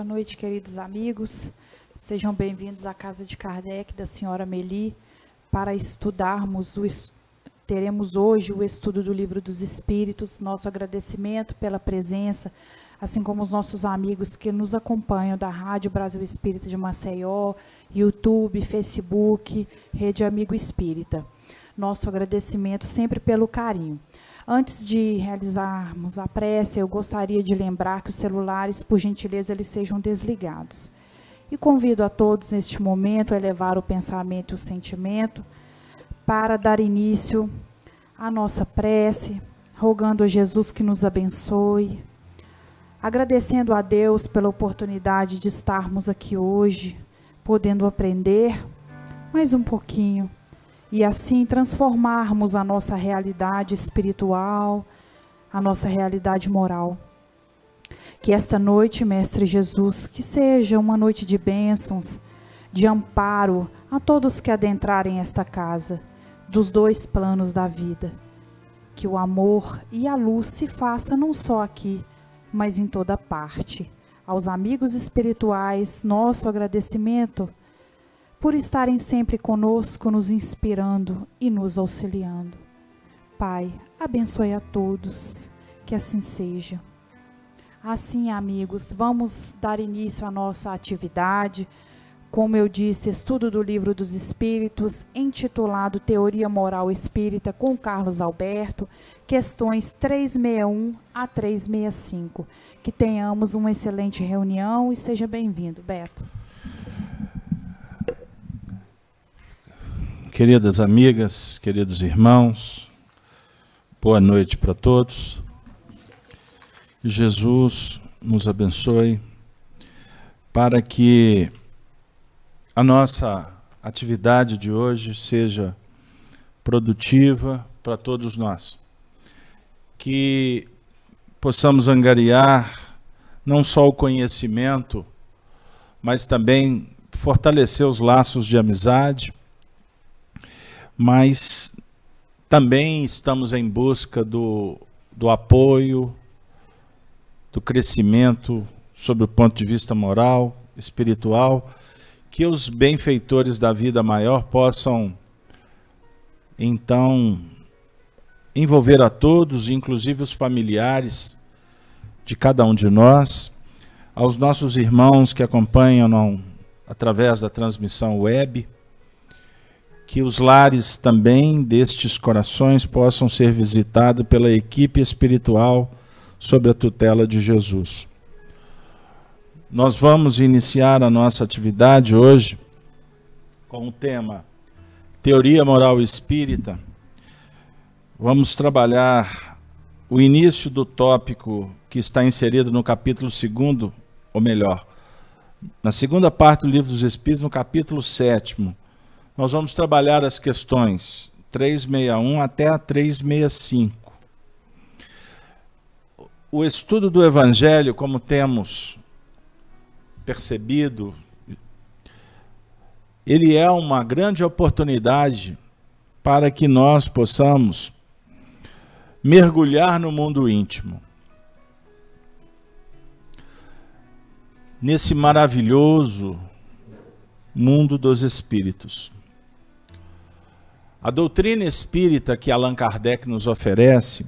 Boa noite, queridos amigos. Sejam bem-vindos à Casa de Kardec, da senhora Meli, para estudarmos, teremos hoje o estudo do Livro dos Espíritos. Nosso agradecimento pela presença, assim como os nossos amigos que nos acompanham da Rádio Brasil Espírita de Maceió, YouTube, Facebook, Rede Amigo Espírita. Nosso agradecimento sempre pelo carinho. Antes de realizarmos a prece, eu gostaria de lembrar que os celulares, por gentileza, eles sejam desligados. E convido a todos, neste momento, a elevar o pensamento e o sentimento para dar início à nossa prece, rogando a Jesus que nos abençoe, agradecendo a Deus pela oportunidade de estarmos aqui hoje, podendo aprender mais um pouquinho, e assim transformarmos a nossa realidade espiritual, a nossa realidade moral. Que esta noite, Mestre Jesus, que seja uma noite de bênçãos, de amparo a todos que adentrarem esta casa, dos dois planos da vida. Que o amor e a luz se faça não só aqui, mas em toda parte. Aos amigos espirituais, nosso agradecimento por estarem sempre conosco, nos inspirando e nos auxiliando. Pai, abençoe a todos, que assim seja. Assim, amigos, vamos dar início à nossa atividade, como eu disse, estudo do Livro dos Espíritos, intitulado Teoria Moral Espírita, com Carlos Alberto, questões 361 a 365. Que tenhamos uma excelente reunião e seja bem-vindo, Beto. Queridas amigas, queridos irmãos, boa noite para todos. Que Jesus nos abençoe para que a nossa atividade de hoje seja produtiva para todos nós. Que possamos angariar não só o conhecimento, mas também fortalecer os laços de amizade, mas também estamos em busca do apoio, do crescimento sob o ponto de vista moral, espiritual, que os benfeitores da vida maior possam, então, envolver a todos, inclusive os familiares de cada um de nós, aos nossos irmãos que acompanham através da transmissão web, que os lares também destes corações possam ser visitados pela equipe espiritual sob a tutela de Jesus. Nós vamos iniciar a nossa atividade hoje com o tema Teoria Moral Espírita. Vamos trabalhar o início do tópico que está inserido no capítulo 2º, ou melhor, na segunda parte do Livro dos Espíritos, no capítulo 7º. Nós vamos trabalhar as questões 361 até a 365. O estudo do Evangelho, como temos percebido, ele é uma grande oportunidade para que nós possamos mergulhar no mundo íntimo, nesse maravilhoso mundo dos espíritos. A doutrina espírita que Allan Kardec nos oferece,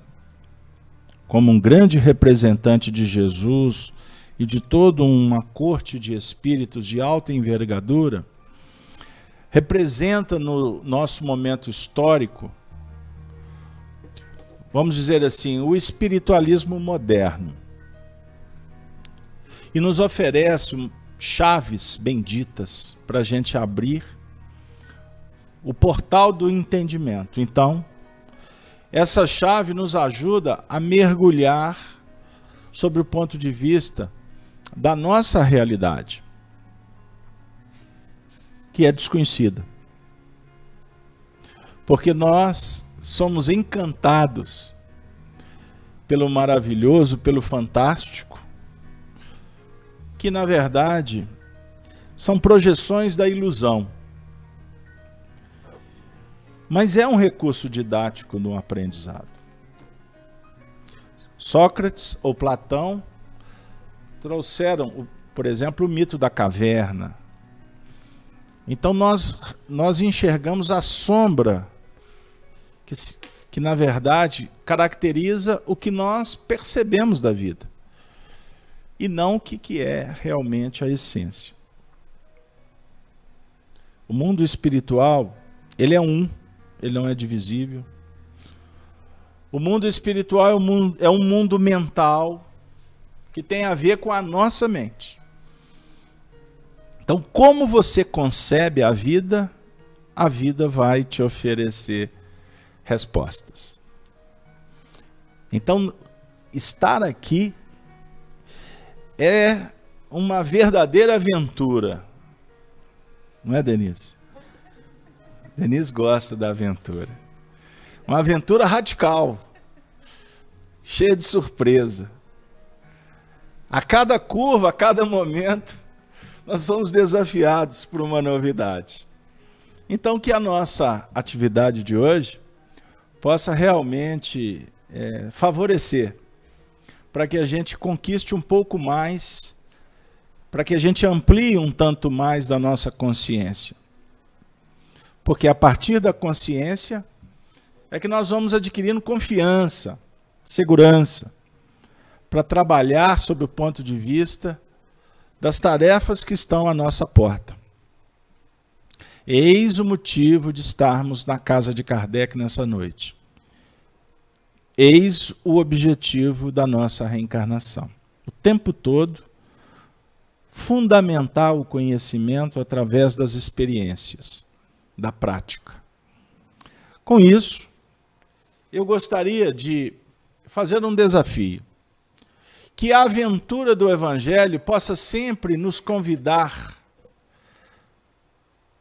como um grande representante de Jesus e de toda uma corte de espíritos de alta envergadura, representa no nosso momento histórico, vamos dizer assim, o espiritualismo moderno. E nos oferece chaves benditas para a gente abrir o portal do entendimento. Então, essa chave nos ajuda a mergulhar sobre o ponto de vista da nossa realidade, que é desconhecida. Porque nós somos encantados pelo maravilhoso, pelo fantástico, que na verdade são projeções da ilusão. Mas é um recurso didático no aprendizado. Sócrates ou Platão trouxeram por exemplo, o mito da caverna. Então nós enxergamos a sombra que na verdade caracteriza o que nós percebemos da vida e não o que é realmente a essência. O mundo espiritual, ele é um, ele não é divisível. O mundo espiritual é um mundo mental que tem a ver com a nossa mente. Então, como você concebe a vida vai te oferecer respostas. Então, estar aqui é uma verdadeira aventura. Não é, Denise? Denise gosta da aventura. Uma aventura radical, cheia de surpresa. A cada curva, a cada momento, nós somos desafiados por uma novidade. Então, que a nossa atividade de hoje possa realmente favorecer para que a gente conquiste um pouco mais, para que a gente amplie um tanto mais da nossa consciência. Porque a partir da consciência é que nós vamos adquirindo confiança, segurança, para trabalhar sob o ponto de vista das tarefas que estão à nossa porta. Eis o motivo de estarmos na casa de Kardec nessa noite. Eis o objetivo da nossa reencarnação. O tempo todo, fundamentar o conhecimento através das experiências, da prática. Com isso, eu gostaria de fazer um desafio. Que a aventura do Evangelho possa sempre nos convidar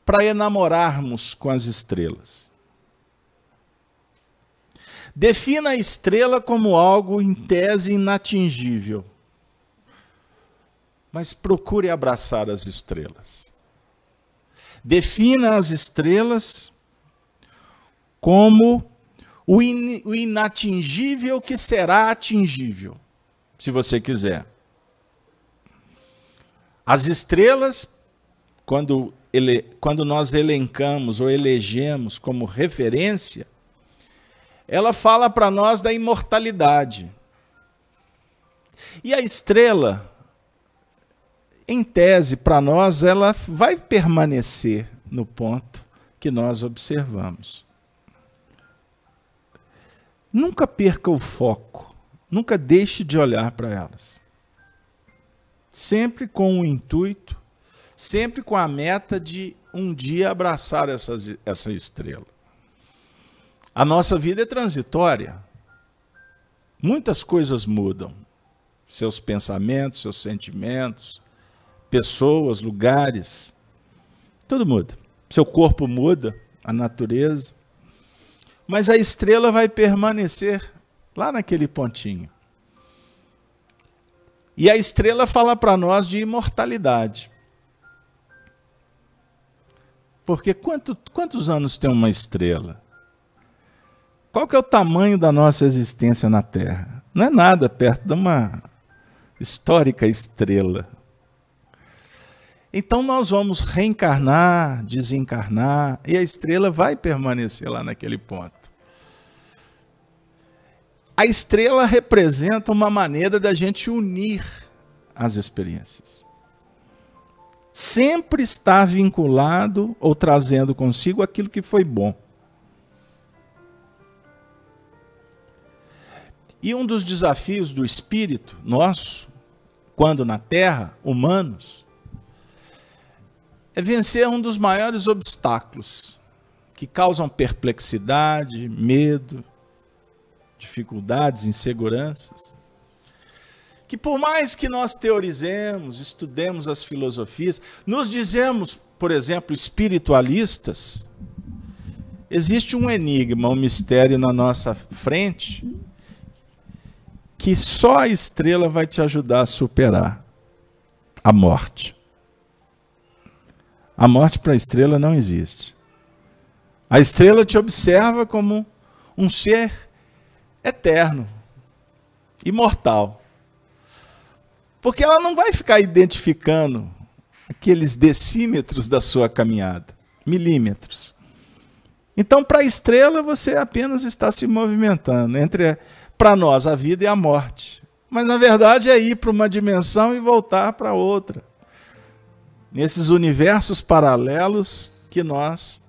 para enamorarmos com as estrelas. Defina a estrela como algo em tese inatingível, mas procure abraçar as estrelas. Defina as estrelas como o inatingível que será atingível, se você quiser. As estrelas, quando nós elencamos ou elegemos como referência, ela fala para nós da imortalidade. E a estrela, em tese, para nós, ela vai permanecer no ponto que nós observamos. Nunca perca o foco, nunca deixe de olhar para elas. Sempre com o intuito, sempre com a meta de um dia abraçar essa estrela. A nossa vida é transitória. Muitas coisas mudam. Seus pensamentos, seus sentimentos, pessoas, lugares, tudo muda. Seu corpo muda, a natureza. Mas a estrela vai permanecer lá naquele pontinho. E a estrela fala para nós de imortalidade. Porque quantos anos tem uma estrela? Qual que é o tamanho da nossa existência na Terra? Não é nada perto de uma histórica estrela. Então nós vamos reencarnar, desencarnar, e a estrela vai permanecer lá naquele ponto. A estrela representa uma maneira da gente unir as experiências. Sempre está vinculado ou trazendo consigo aquilo que foi bom. E um dos desafios do espírito nosso, quando na Terra, humanos, é vencer um dos maiores obstáculos que causam perplexidade, medo, dificuldades, inseguranças. Que por mais que nós teorizemos, estudemos as filosofias, nos dizemos, por exemplo, espiritualistas, existe um enigma, um mistério na nossa frente, que só a estrela vai te ajudar a superar: a morte. A morte para a estrela não existe. A estrela te observa como um ser eterno, imortal. Porque ela não vai ficar identificando aqueles decímetros da sua caminhada, milímetros. Então, para a estrela, você apenas está se movimentando entre, para nós, a vida e a morte. Mas, na verdade, é ir para uma dimensão e voltar para outra. Nesses universos paralelos que nós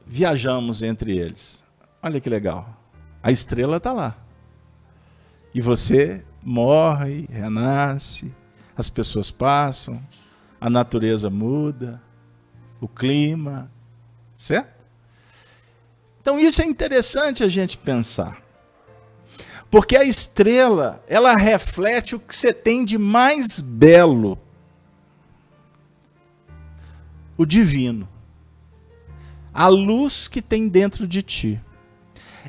viajamos entre eles. Olha que legal. A estrela está lá. E você morre, renasce, as pessoas passam, a natureza muda, o clima, certo? Então isso é interessante a gente pensar. Porque a estrela, ela reflete o que você tem de mais belo. O divino. A luz que tem dentro de ti.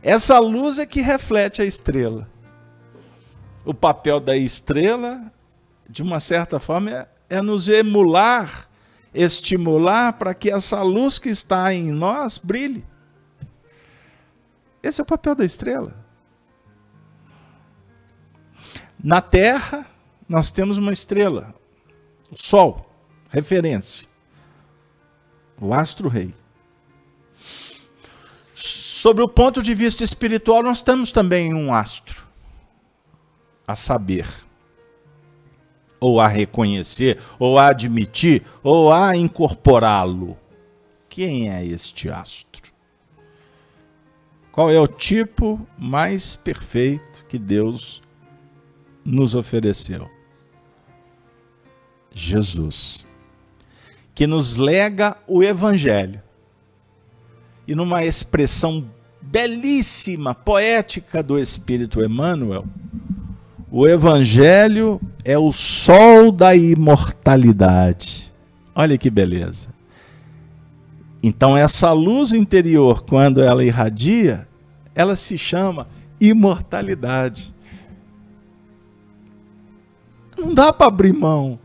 Essa luz é que reflete a estrela. O papel da estrela, de uma certa forma, é nos emular, estimular para que essa luz que está em nós brilhe. Esse é o papel da estrela. Na Terra, nós temos uma estrela, o Sol, referência, o astro-rei. Sobre o ponto de vista espiritual, nós temos também um astro, a saber, ou a reconhecer, ou a admitir, ou a incorporá-lo. Quem é este astro? Qual é o tipo mais perfeito que Deus nos ofereceu? Jesus, que nos lega o Evangelho. E numa expressão belíssima, poética do Espírito Emmanuel, o Evangelho é o sol da imortalidade. Olha que beleza. Então essa luz interior, quando ela irradia, ela se chama imortalidade. Não dá para abrir mão.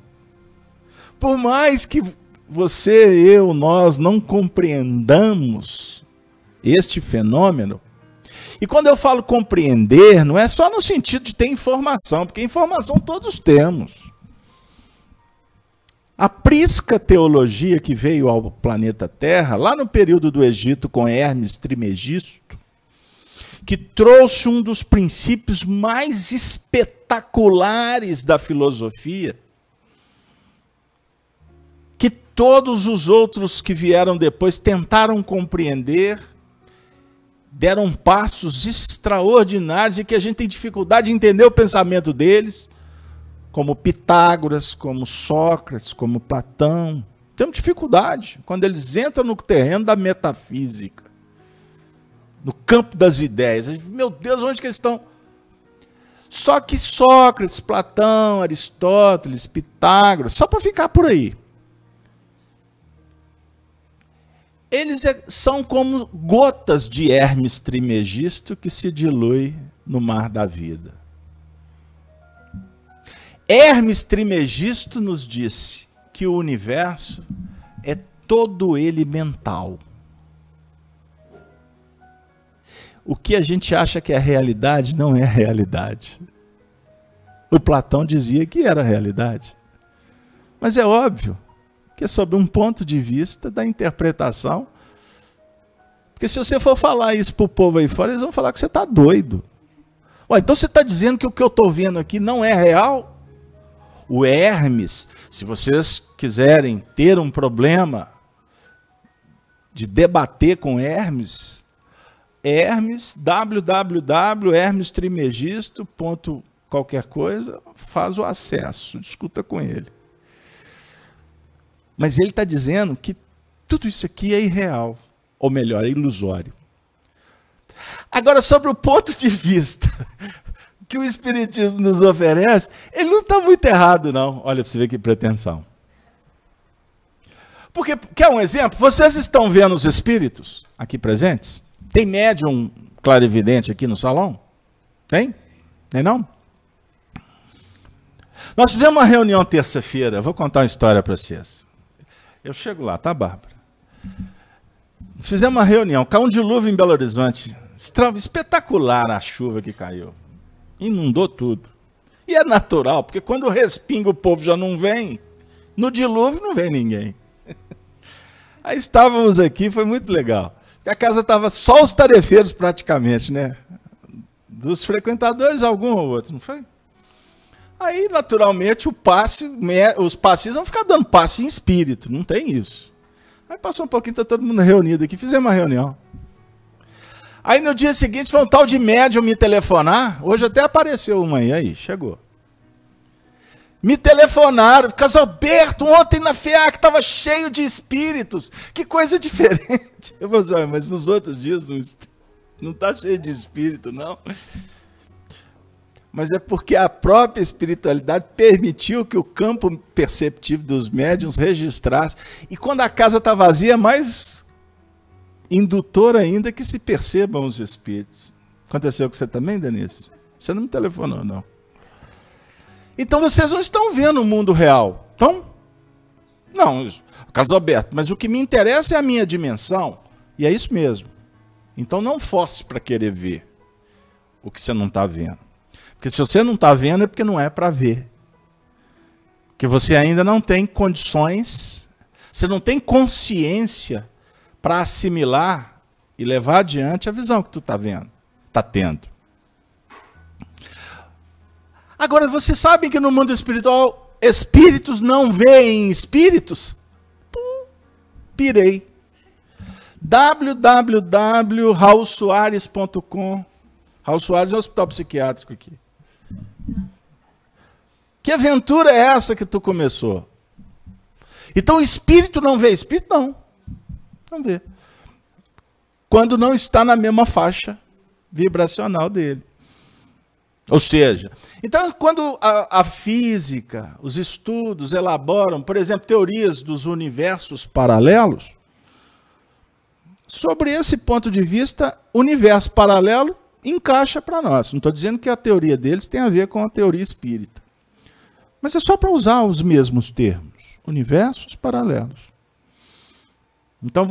Por mais que você, eu, nós não compreendamos este fenômeno, e quando eu falo compreender, não é só no sentido de ter informação, porque informação todos temos. A prisca teologia que veio ao planeta Terra, lá no período do Egito com Hermes Trismegisto, que trouxe um dos princípios mais espetaculares da filosofia, que todos os outros que vieram depois tentaram compreender, deram passos extraordinários e que a gente tem dificuldade de entender o pensamento deles, como Pitágoras, como Sócrates, como Platão. Temos dificuldade quando eles entram no terreno da metafísica, no campo das ideias. A gente, meu Deus, onde que eles estão? Só que Sócrates, Platão, Aristóteles, Pitágoras, só para ficar por aí, eles são como gotas de Hermes Trismegisto que se dilui no mar da vida. Hermes Trismegisto nos disse que o universo é todo ele mental. O que a gente acha que é realidade não é realidade. O Platão dizia que era realidade. Mas é óbvio que é sob um ponto de vista da interpretação. Porque se você for falar isso para o povo aí fora, eles vão falar que você está doido. Ué, então você está dizendo que o que eu estou vendo aqui não é real? O Hermes, se vocês quiserem ter um problema de debater com Hermes, www.hermestrismegisto. qualquer coisa, faz o acesso, discuta com ele. Mas ele está dizendo que tudo isso aqui é irreal, ou melhor, é ilusório. Agora, sobre o ponto de vista que o Espiritismo nos oferece, ele não está muito errado, não. Olha para você ver que pretensão. Porque, quer um exemplo? Vocês estão vendo os espíritos aqui presentes? Tem médium clarividente aqui no salão? Tem? Tem não? Nós fizemos uma reunião terça-feira, vou contar uma história para vocês. Eu chego lá, tá, Bárbara? Fizemos uma reunião, caiu um dilúvio em Belo Horizonte. Espetacular a chuva que caiu. Inundou tudo. E é natural, porque quando respinga o povo já não vem, no dilúvio não vem ninguém. Aí estávamos aqui, foi muito legal. A casa estava só os tarefeiros praticamente, né? Dos frequentadores, algum ou outro, não foi? Aí, naturalmente, os passes vão ficar dando passe em espírito, não tem isso. Aí passou um pouquinho, está todo mundo reunido aqui, fizemos uma reunião. Aí no dia seguinte, foi um tal de médium me telefonar, hoje até apareceu uma aí, chegou. Me telefonaram, Casalberto, ontem na FEAC estava cheio de espíritos, que coisa diferente. Eu falei assim, mas nos outros dias não está cheio de espírito, não. Mas é porque a própria espiritualidade permitiu que o campo perceptivo dos médiuns registrasse. E quando a casa está vazia, é mais indutor ainda que se percebam os espíritos. Aconteceu com você também, Denise? Você não me telefonou, não. Então vocês não estão vendo o mundo real. Então, não, Carlos Alberto, mas o que me interessa é a minha dimensão. E é isso mesmo. Então não force para querer ver o que você não está vendo. Porque se você não está vendo é porque não é para ver. Porque você ainda não tem condições, você não tem consciência para assimilar e levar adiante a visão que tu está vendo, está tendo. Agora, vocês sabem que no mundo espiritual, espíritos não veem espíritos? Pirei. www.raulsoares.com. Raul Soares é um hospital psiquiátrico aqui. Que aventura é essa que tu começou? Então o espírito não vê espírito? Não. Não vê. Quando não está na mesma faixa vibracional dele. Ou seja, então quando a física, os estudos elaboram, por exemplo, teorias dos universos paralelos, sobre esse ponto de vista, universo paralelo encaixa para nós. Não estou dizendo que a teoria deles tem a ver com a teoria espírita. Mas é só para usar os mesmos termos. Universos paralelos. Então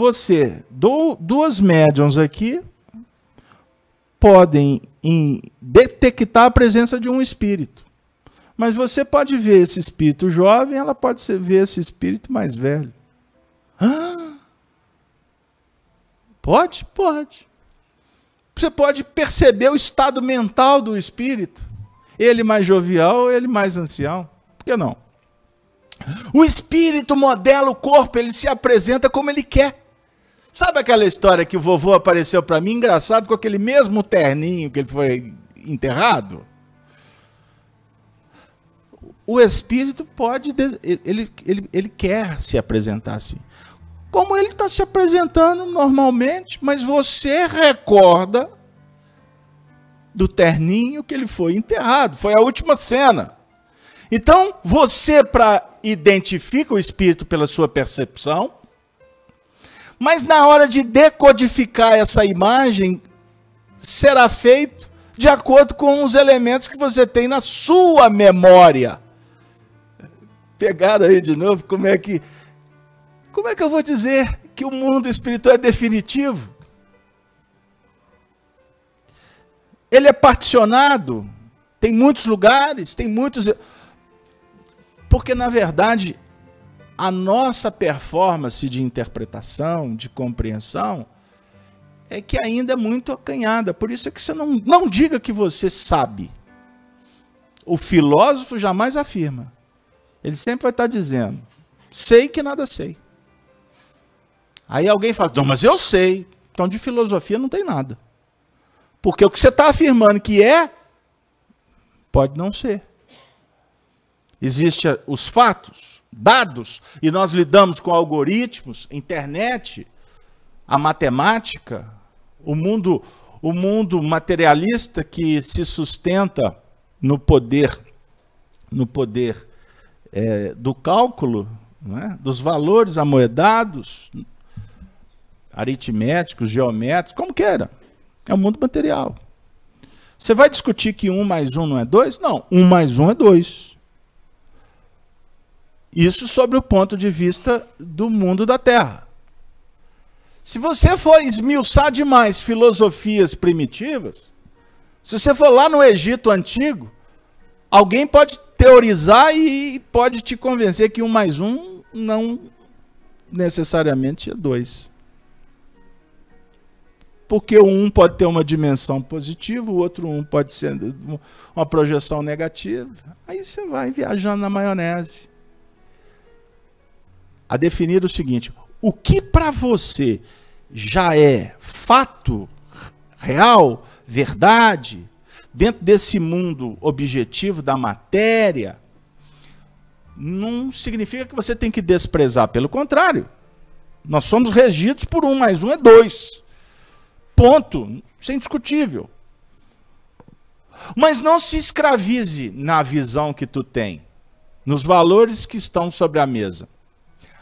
duas médiuns aqui podem detectar a presença de um espírito. Mas você pode ver esse espírito jovem, ela pode ver esse espírito mais velho. Ah! Pode? Pode. Você pode perceber o estado mental do espírito. Ele mais jovial, ele mais ancião. Por que não? O espírito modela o corpo, ele se apresenta como ele quer. Sabe aquela história que o vovô apareceu para mim, engraçado, com aquele mesmo terninho que ele foi enterrado? O espírito pode, ele quer se apresentar assim. Como ele está se apresentando normalmente, mas você recorda do terninho que ele foi enterrado. Foi a última cena. Então, você identifica o espírito pela sua percepção, mas na hora de decodificar essa imagem, será feito de acordo com os elementos que você tem na sua memória. Pegaram aí de novo, como é que eu vou dizer que o mundo espiritual é definitivo? Ele é particionado, tem muitos lugares, tem muitos... Porque, na verdade, a nossa performance de interpretação, de compreensão, é que ainda é muito acanhada. Por isso é que você não diga que você sabe. O filósofo jamais afirma. Ele sempre vai estar dizendo, sei que nada sei. Aí alguém fala, não, mas eu sei. Então de filosofia não tem nada. Porque o que você está afirmando que é, pode não ser. Existem os fatos, dados, e nós lidamos com algoritmos, internet, a matemática, o mundo materialista que se sustenta no poder do cálculo, não é? Dos valores amoedados, aritméticos, geométricos, como queira. É o mundo material. Você vai discutir que 1 mais 1 não é 2? Não, 1 mais 1 é 2. Isso sobre o ponto de vista do mundo da Terra. Se você for esmiuçar demais filosofias primitivas, se você for lá no Egito Antigo, Alguém pode teorizar e pode te convencer que 1 mais 1 não necessariamente é 2. Porque o 1 pode ter uma dimensão positiva, o outro 1 pode ser uma projeção negativa. Aí você vai viajando na maionese. A definir o seguinte: o que para você já é fato real, verdade, dentro desse mundo objetivo da matéria, não significa que você tem que desprezar. Pelo contrário, nós somos regidos por 1 mais 1 é 2. Ponto. Isso é indiscutível. Mas não se escravize na visão que tu tem, nos valores que estão sobre a mesa.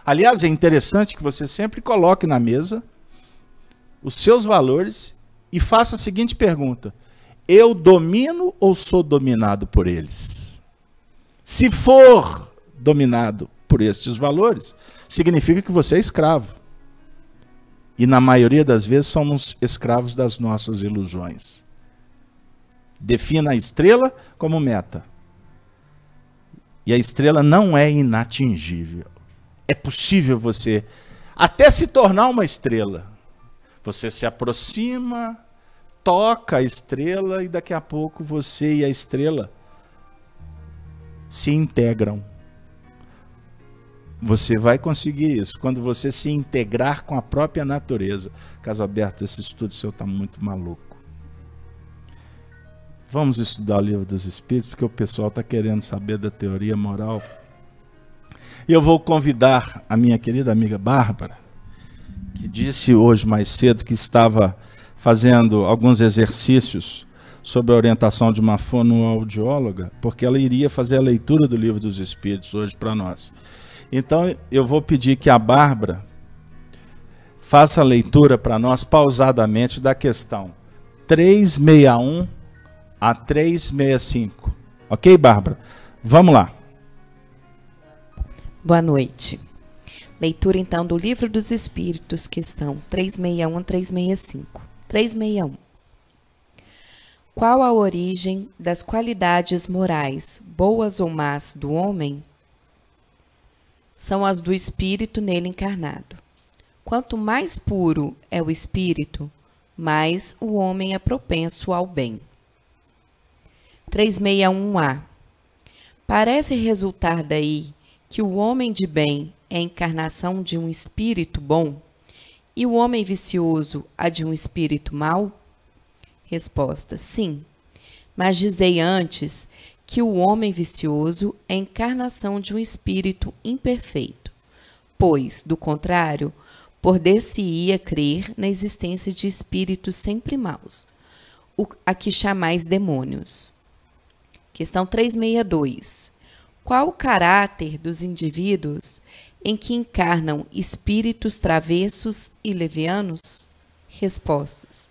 Aliás, é interessante que você sempre coloque na mesa os seus valores e faça a seguinte pergunta: eu domino ou sou dominado por eles? Se for dominado por estes valores, significa que você é escravo. E na maioria das vezes somos escravos das nossas ilusões. Defina a estrela como meta. E a estrela não é inatingível. É possível você até se tornar uma estrela. Você se aproxima, toca a estrela e daqui a pouco você e a estrela se integram. Você vai conseguir isso quando você se integrar com a própria natureza. Caso aberto, esse estudo seu está muito maluco. Vamos estudar o Livro dos Espíritos, porque o pessoal está querendo saber da teoria moral. E eu vou convidar a minha querida amiga Bárbara, que disse hoje mais cedo que estava fazendo alguns exercícios sob a orientação de uma fonoaudióloga, porque ela iria fazer a leitura do Livro dos Espíritos hoje para nós. Então eu vou pedir que a Bárbara faça a leitura para nós pausadamente da questão 361 a 365. Ok, Bárbara? Vamos lá. Boa noite. Leitura então do Livro dos Espíritos, questão 361 a 365. 361. Qual a origem das qualidades morais, boas ou más, do homem? São as do espírito nele encarnado. Quanto mais puro é o espírito, mais o homem é propenso ao bem. 361A. Parece resultar daí que o homem de bem é a encarnação de um espírito bom e o homem vicioso a de um espírito mau? Resposta: sim. Mas dizei antes que o homem vicioso é a encarnação de um espírito imperfeito, pois, do contrário, poder-se-ia crer na existência de espíritos sempre maus, a que chamais demônios. Questão 362. Qual o caráter dos indivíduos em que encarnam espíritos travessos e levianos? Respostas: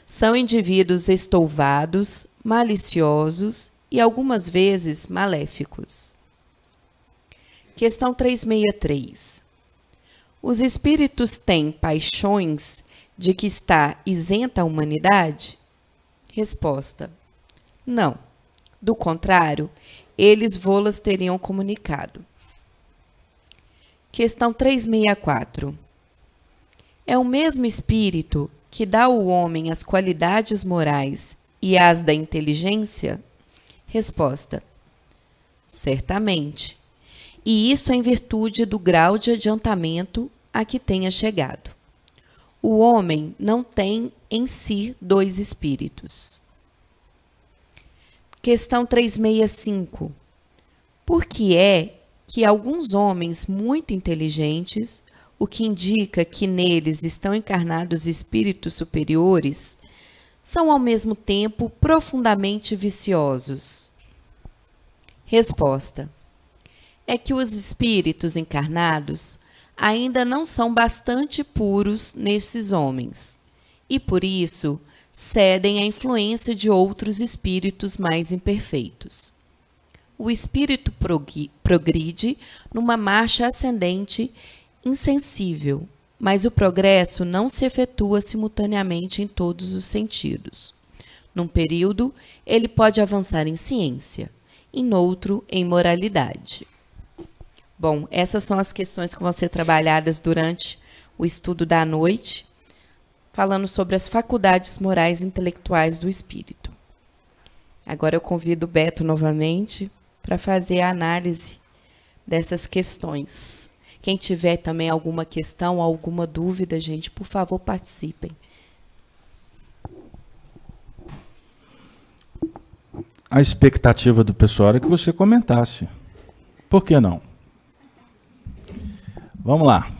são indivíduos estouvados, maliciosos e algumas vezes maléficos. Questão 363. Os espíritos têm paixões de que está isenta a humanidade? Resposta: não. Do contrário, eles vô-las teriam comunicado. Questão 364. É o mesmo espírito que dá ao homem as qualidades morais e as da inteligência? Resposta: certamente. E isso em virtude do grau de adiantamento a que tenha chegado. O homem não tem em si dois espíritos. Questão 365. Por que é que alguns homens muito inteligentes, o que indica que neles estão encarnados espíritos superiores, são ao mesmo tempo profundamente viciosos? Resposta: é que os espíritos encarnados ainda não são bastante puros nesses homens, e por isso cedem à influência de outros espíritos mais imperfeitos. O espírito progride numa marcha ascendente insensível, mas o progresso não se efetua simultaneamente em todos os sentidos. Num período, ele pode avançar em ciência, em outro em moralidade. Bom, essas são as questões que vão ser trabalhadas durante o estudo da noite, falando sobre as faculdades morais e intelectuais do espírito. Agora eu convido o Beto novamente para fazer a análise dessas questões. Quem tiver também alguma questão, alguma dúvida, gente, por favor, participem. A expectativa do pessoal era que você comentasse. Por que não? Vamos lá.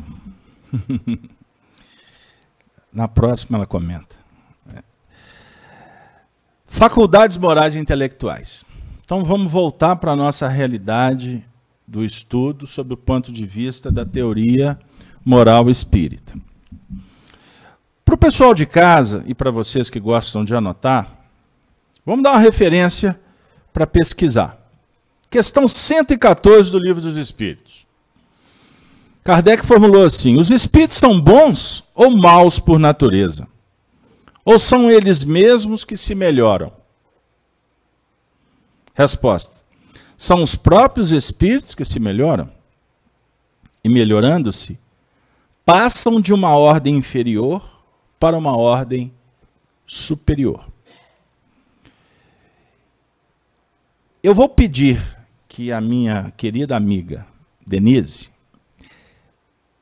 Na próxima ela comenta. Faculdades morais e intelectuais. Então vamos voltar para a nossa realidade do estudo sob o ponto de vista da teoria moral espírita. Para o pessoal de casa e para vocês que gostam de anotar, vamos dar uma referência para pesquisar. Questão 114 do Livro dos Espíritos. Kardec formulou assim: os espíritos são bons ou maus por natureza? Ou são eles mesmos que se melhoram? Resposta: são os próprios espíritos que se melhoram. E melhorando-se, passam de uma ordem inferior para uma ordem superior. Eu vou pedir que a minha querida amiga Denise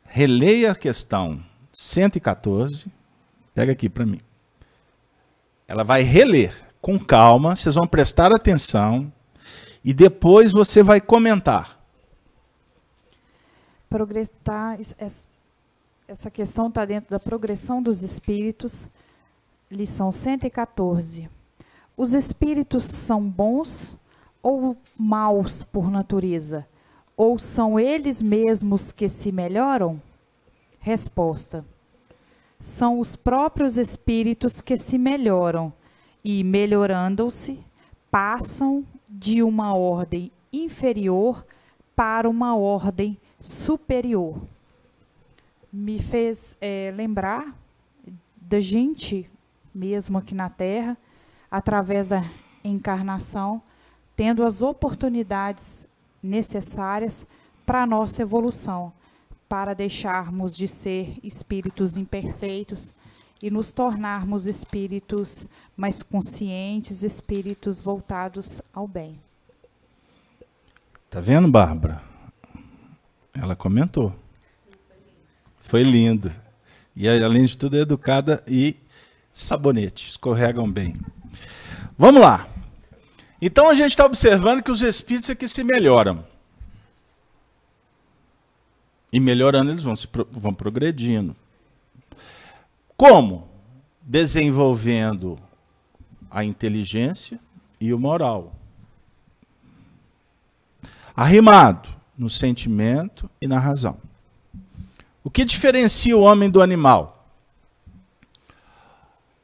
releia a questão 114. Pega aqui para mim. Ela vai reler com calma, vocês vão prestar atenção e depois você vai comentar. Essa questão está dentro da progressão dos espíritos, lição 114. Os espíritos são bons ou maus por natureza? Ou são eles mesmos que se melhoram? Resposta: são os próprios espíritos que se melhoram e, melhorando-se, passam de uma ordem inferior para uma ordem superior. Me fez lembrar da gente, mesmo aqui na Terra, através da encarnação, tendo as oportunidades necessárias para a nossa evolução, para deixarmos de ser espíritos imperfeitos e nos tornarmos espíritos mais conscientes, espíritos voltados ao bem. Tá vendo, Bárbara? Ela comentou. Foi lindo. E, além de tudo, é educada e sabonete. Escorregam bem. Vamos lá. Então, a gente está observando que os espíritos é que se melhoram. E melhorando, eles vão progredindo. Como? Desenvolvendo a inteligência e o moral. Arrimado no sentimento e na razão. O que diferencia o homem do animal?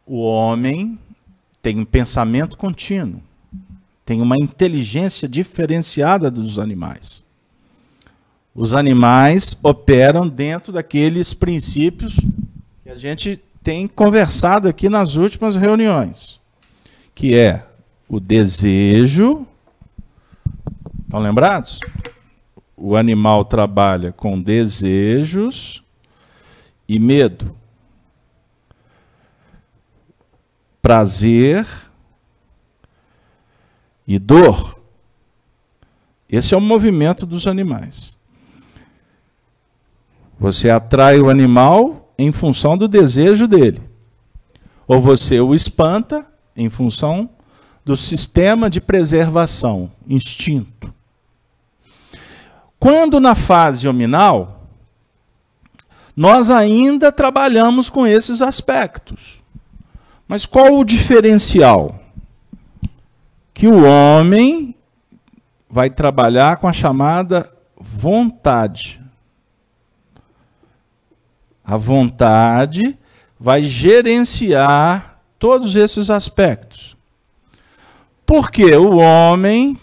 O homem tem um pensamento contínuo, tem uma inteligência diferenciada dos animais. Os animais operam dentro daqueles princípios que a gente tem conversado aqui nas últimas reuniões, que é o desejo. Estão lembrados? O animal trabalha com desejos e medo, prazer e dor. Esse é o movimento dos animais. Você atrai o animal em função do desejo dele. Ou você o espanta em função do sistema de preservação, instinto. Quando na fase hominal, nós ainda trabalhamos com esses aspectos. Mas qual o diferencial? Que o homem vai trabalhar com a chamada vontade. A vontade vai gerenciar todos esses aspectos. Porque o homem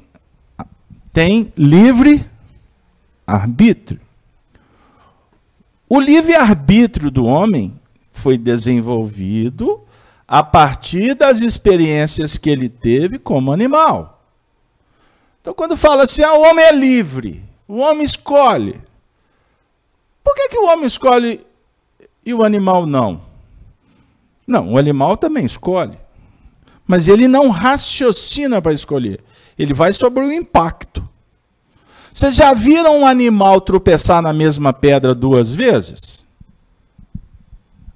tem livre arbítrio. O livre-arbítrio do homem foi desenvolvido a partir das experiências que ele teve como animal. Então, quando fala assim, o homem é livre, o homem escolhe. Por que o homem escolhe e o animal não? Não, o animal também escolhe. Mas ele não raciocina para escolher. Ele vai sobre o impacto. Vocês já viram um animal tropeçar na mesma pedra 2 vezes?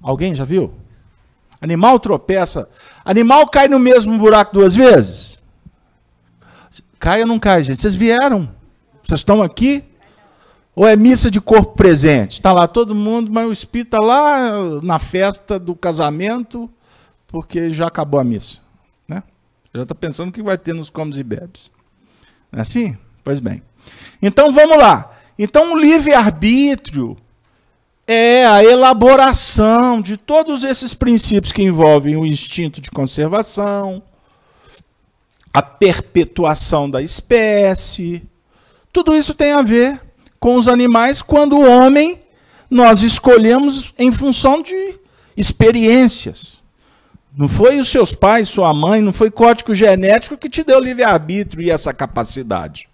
Alguém já viu? Animal tropeça. Animal cai no mesmo buraco 2 vezes? Cai ou não cai, gente? Vocês vieram? Vocês estão aqui? Ou é missa de corpo presente? Está lá todo mundo, mas o espírito está lá na festa do casamento, porque já acabou a missa. Né? Já está pensando o que vai ter nos comes e bebes. Não é assim? Pois bem. Então vamos lá. Então o livre-arbítrio é a elaboração de todos esses princípios que envolvem o instinto de conservação, a perpetuação da espécie. Tudo isso tem a ver com os animais, quando o homem nós escolhemos em função de experiências. Não foi os seus pais, sua mãe, não foi código genético que te deu livre-arbítrio e essa capacidade.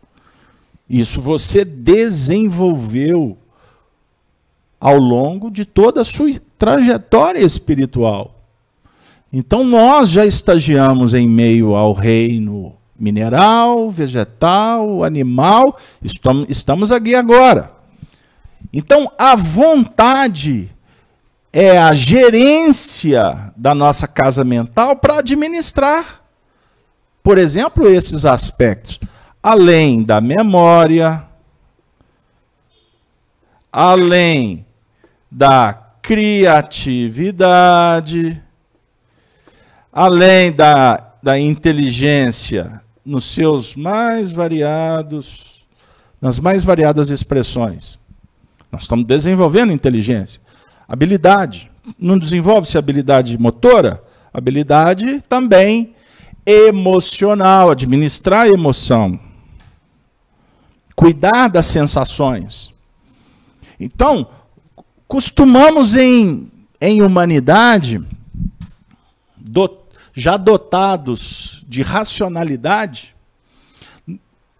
Isso você desenvolveu ao longo de toda a sua trajetória espiritual. Então nós já estagiamos em meio ao reino mineral, vegetal, animal, estamos aqui agora. Então, a vontade é a gerência da nossa casa mental para administrar, por exemplo, esses aspectos. Além da memória, além da criatividade, além da inteligência nos seus mais variados, nas mais variadas expressões. Nós estamos desenvolvendo inteligência. Habilidade. Não desenvolve-se habilidade motora? Habilidade também emocional, administrar a emoção. Cuidar das sensações. Então, costumamos em humanidade, já dotados de racionalidade,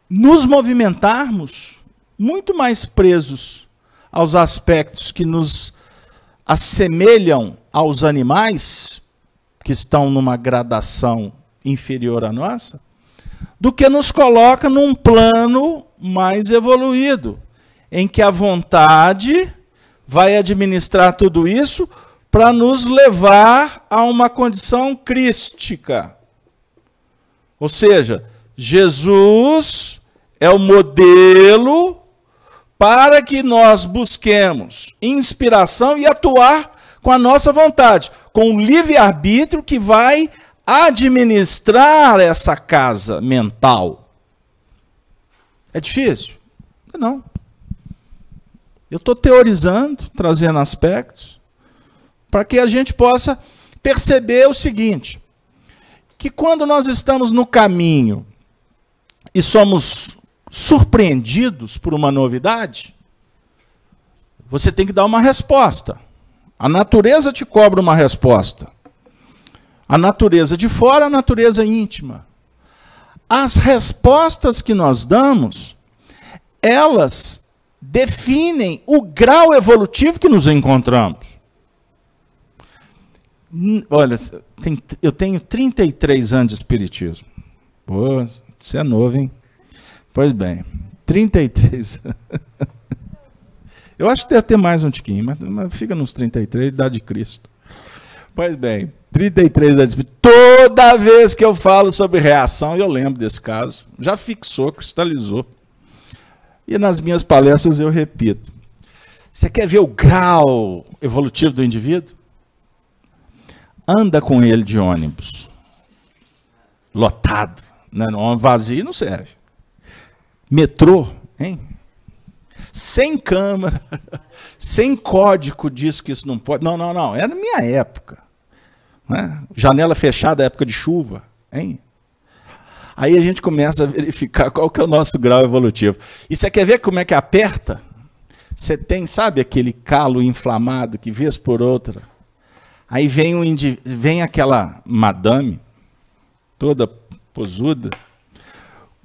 nos movimentarmos muito mais presos aos aspectos que nos assemelham aos animais, que estão numa gradação inferior à nossa, do que nos coloca num plano mais evoluído, em que a vontade vai administrar tudo isso para nos levar a uma condição crística. Ou seja, Jesus é o modelo para que nós busquemos inspiração e atuar com a nossa vontade, com o livre-arbítrio que vai administrar essa casa mental. É difícil? Não. Eu estou teorizando, trazendo aspectos, para que a gente possa perceber o seguinte, que quando nós estamos no caminho e somos surpreendidos por uma novidade, você tem que dar uma resposta. A natureza te cobra uma resposta. A natureza de fora, a natureza íntima. As respostas que nós damos, elas definem o grau evolutivo que nos encontramos. Olha, eu tenho 33 anos de espiritismo. Pô, você é novo, hein? Pois bem, 33 anos. Eu acho que deve ter mais um tiquinho, mas fica nos 33, idade de Cristo. Pois bem, 33 anos de espiritismo. Toda vez que eu falo sobre reação, eu lembro desse caso. Já fixou, cristalizou. E nas minhas palestras eu repito. Você quer ver o grau evolutivo do indivíduo? Anda com ele de ônibus. Lotado. Né? No vazio não serve. Metrô, hein? Sem câmera, sem código diz que isso não pode. Não, não, não. Era na minha época. Né? Janela fechada, época de chuva. Hein? Aí a gente começa a verificar qual que é o nosso grau evolutivo. E você quer ver como é que aperta? Você tem, sabe, aquele calo inflamado que vez por outra. Aí vem aquela madame, toda posuda,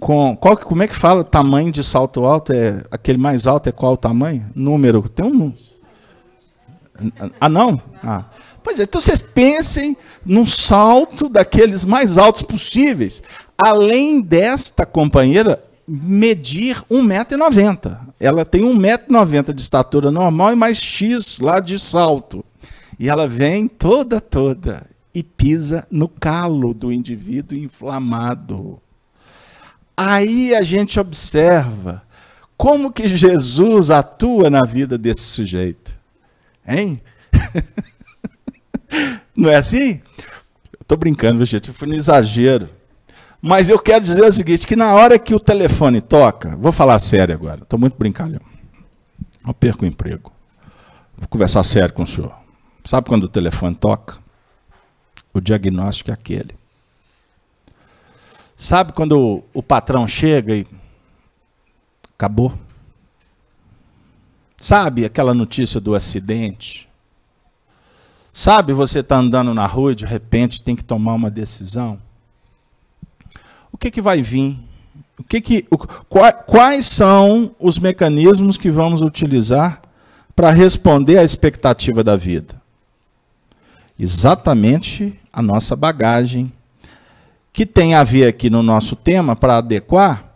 como é que fala tamanho de salto alto? É aquele mais alto é qual o tamanho? Número, tem um... Ah, não? Ah. Pois é, então vocês pensem num salto daqueles mais altos possíveis. Além desta companheira medir 1,90 m. Ela tem 1,90 m de estatura normal e mais X lá de salto. E ela vem toda e pisa no calo do indivíduo inflamado. Aí a gente observa como que Jesus atua na vida desse sujeito. Hein? Não é assim? Eu estou brincando, gente, eu fui no exagero. Mas eu quero dizer o seguinte, que na hora que o telefone toca, vou falar sério agora, estou muito brincalhão. Eu perco o emprego. Vou conversar sério com o senhor. Sabe quando o telefone toca? O diagnóstico é aquele. Sabe quando o patrão chega e acabou? Sabe aquela notícia do acidente? Sabe você está andando na rua e de repente tem que tomar uma decisão? O que vai vir? Quais são os mecanismos que vamos utilizar para responder à expectativa da vida? Exatamente a nossa bagagem, que tem a ver aqui no nosso tema para adequar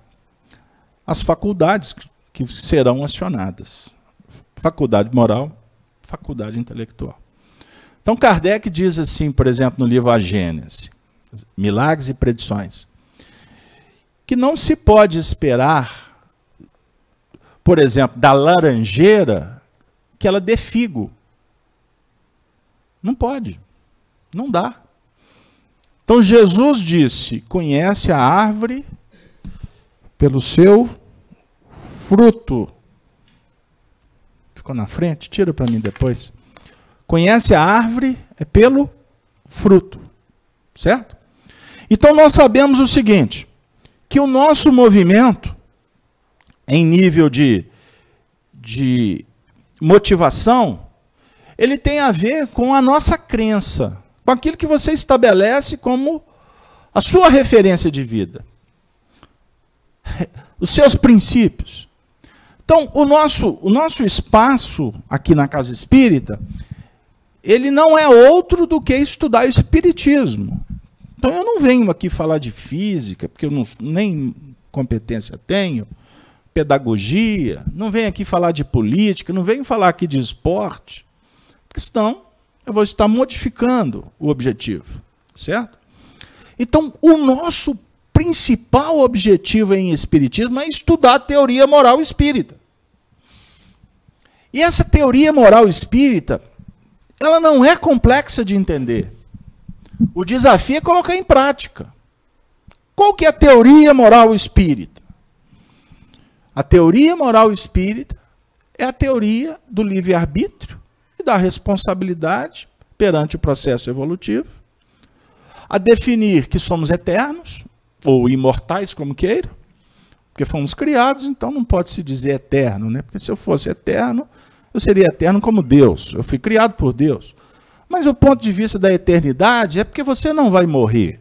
as faculdades que serão acionadas. Faculdade moral, faculdade intelectual. Então Kardec diz assim, por exemplo, no livro A Gênese, Milagres e Predições, que não se pode esperar, por exemplo, da laranjeira, que ela dê figo. Não pode, não dá. Então Jesus disse, conhece a árvore pelo seu fruto. Ficou na frente? Tira para mim depois. Conhece a árvore pelo fruto, certo? Então nós sabemos o seguinte, que o nosso movimento, em nível de motivação, ele tem a ver com a nossa crença, com aquilo que você estabelece como a sua referência de vida, os seus princípios. Então, o nosso espaço aqui na Casa Espírita, ele não é outro do que estudar o Espiritismo. Então, eu não venho aqui falar de física, porque eu nem competência tenho, pedagogia, não venho aqui falar de política, não venho falar aqui de esporte, porque senão eu vou estar modificando o objetivo, certo? Então, o nosso principal objetivo em Espiritismo é estudar a teoria moral espírita. E essa teoria moral espírita, ela não é complexa de entender. O desafio é colocar em prática. Qual que é a teoria moral espírita? A teoria moral espírita é a teoria do livre-arbítrio e da responsabilidade perante o processo evolutivo, a definir que somos eternos, ou imortais, como queira, porque fomos criados, então não pode se dizer eterno, né? Porque se eu fosse eterno, eu seria eterno como Deus, eu fui criado por Deus. Mas o ponto de vista da eternidade é porque você não vai morrer.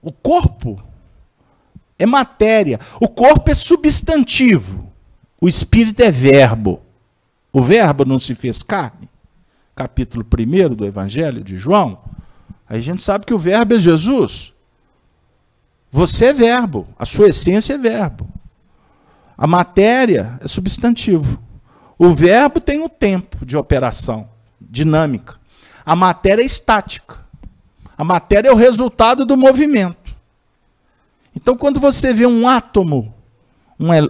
O corpo é matéria, o corpo é substantivo, o espírito é verbo. O verbo não se fez carne. Capítulo 1 do Evangelho de João, aí a gente sabe que o verbo é Jesus. Você é verbo, a sua essência é verbo. A matéria é substantivo. O verbo tem o tempo de operação, dinâmica. A matéria é estática. A matéria é o resultado do movimento. Então, quando você vê um átomo,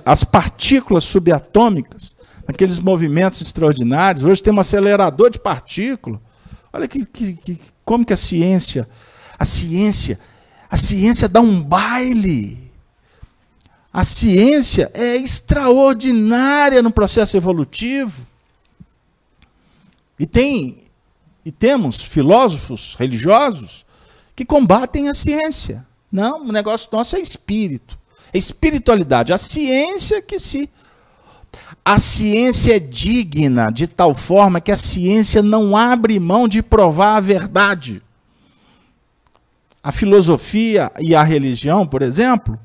as partículas subatômicas, aqueles movimentos extraordinários, hoje tem um acelerador de partículas. Olha como que a ciência dá um baile. A ciência é extraordinária no processo evolutivo. E temos filósofos religiosos que combatem a ciência. Não, o negócio nosso é espírito, é espiritualidade. A ciência A ciência é digna de tal forma que a ciência não abre mão de provar a verdade. A filosofia e a religião, por exemplo,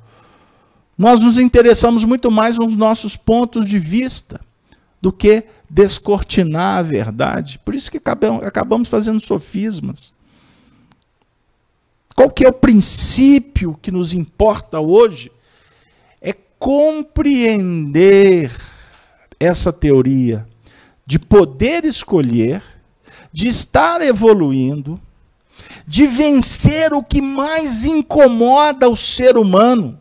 Nós nos interessamos muito mais nos nossos pontos de vista do que descortinar a verdade. Por isso que acabamos fazendo sofismas. Qual que é o princípio que nos importa hoje? É compreender essa teoria de poder escolher, de estar evoluindo, de vencer o que mais incomoda o ser humano,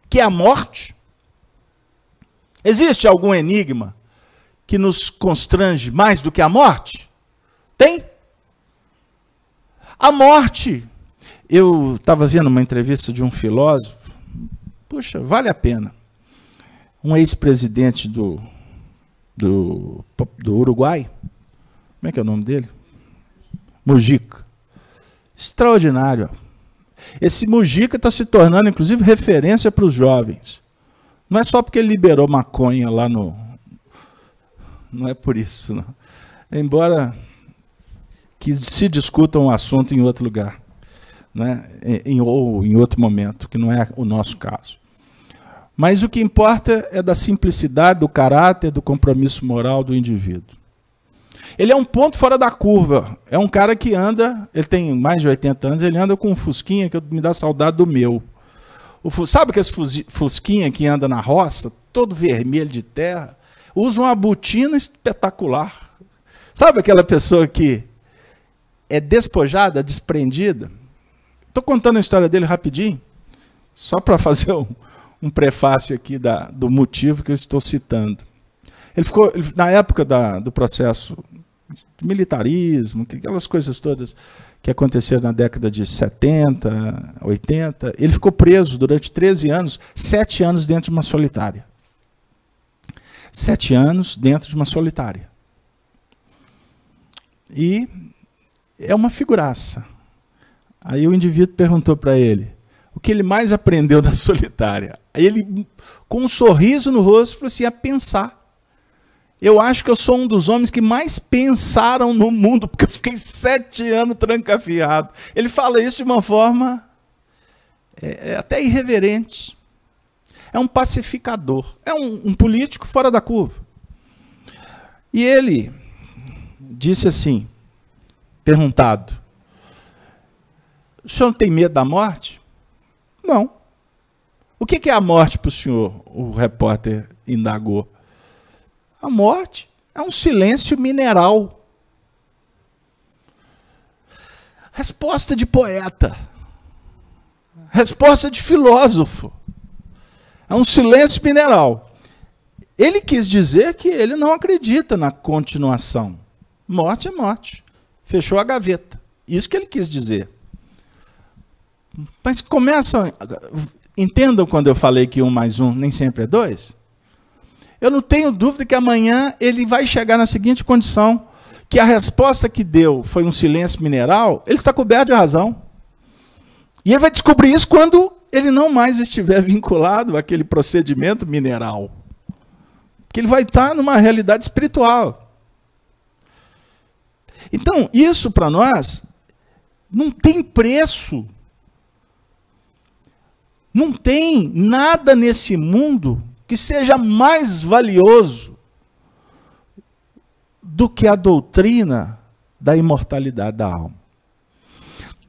que é a morte. Existe algum enigma que nos constrange mais do que a morte? Tem. A morte. Eu estava vendo uma entrevista de um filósofo, puxa, vale a pena. Um ex-presidente do Uruguai, como é que é o nome dele? Mujica. Extraordinário. Esse Mujica está se tornando, inclusive, referência para os jovens. Não é só porque ele liberou maconha lá no... Não é por isso, não. Embora que se discuta um assunto em outro lugar, né? Ou em outro momento, que não é o nosso caso. Mas o que importa é da simplicidade, do caráter, do compromisso moral do indivíduo. Ele é um ponto fora da curva. É um cara que anda, ele tem mais de 80 anos, ele anda com um fusquinha que me dá saudade do meu. Sabe aquele fusquinha que anda na roça, todo vermelho de terra? Usa uma botina espetacular. Sabe aquela pessoa que é despojada, desprendida? Estou contando a história dele rapidinho, só para fazer um prefácio aqui do motivo que eu estou citando. Ele ficou, na época do processo de militarismo, aquelas coisas todas que aconteceram na década de 70, 80, ele ficou preso durante 13 anos, 7 anos dentro de uma solitária. 7 anos dentro de uma solitária. E é uma figuraça. Aí o indivíduo perguntou para ele o que ele mais aprendeu da solitária. Aí ele, com um sorriso no rosto, falou assim, a pensar. Eu acho que eu sou um dos homens que mais pensaram no mundo, porque eu fiquei 7 anos trancafiado. Ele fala isso de uma forma até irreverente. É um pacificador. É um político fora da curva. E ele disse assim, perguntado, o senhor não tem medo da morte? Não. O que é a morte para o senhor? O repórter indagou. A morte é um silêncio mineral. Resposta de poeta. Resposta de filósofo. É um silêncio mineral. Ele quis dizer que ele não acredita na continuação. Morte é morte. Fechou a gaveta. Isso que ele quis dizer. Mas entendam quando eu falei que 1 mais 1 nem sempre é 2? Eu não tenho dúvida que amanhã ele vai chegar na seguinte condição, que a resposta que deu foi um silêncio mineral, ele está coberto de razão. E ele vai descobrir isso quando ele não mais estiver vinculado àquele procedimento mineral. Porque ele vai estar numa realidade espiritual. Então, isso para nós não tem preço. Não tem nada nesse mundo que seja mais valioso do que a doutrina da imortalidade da alma.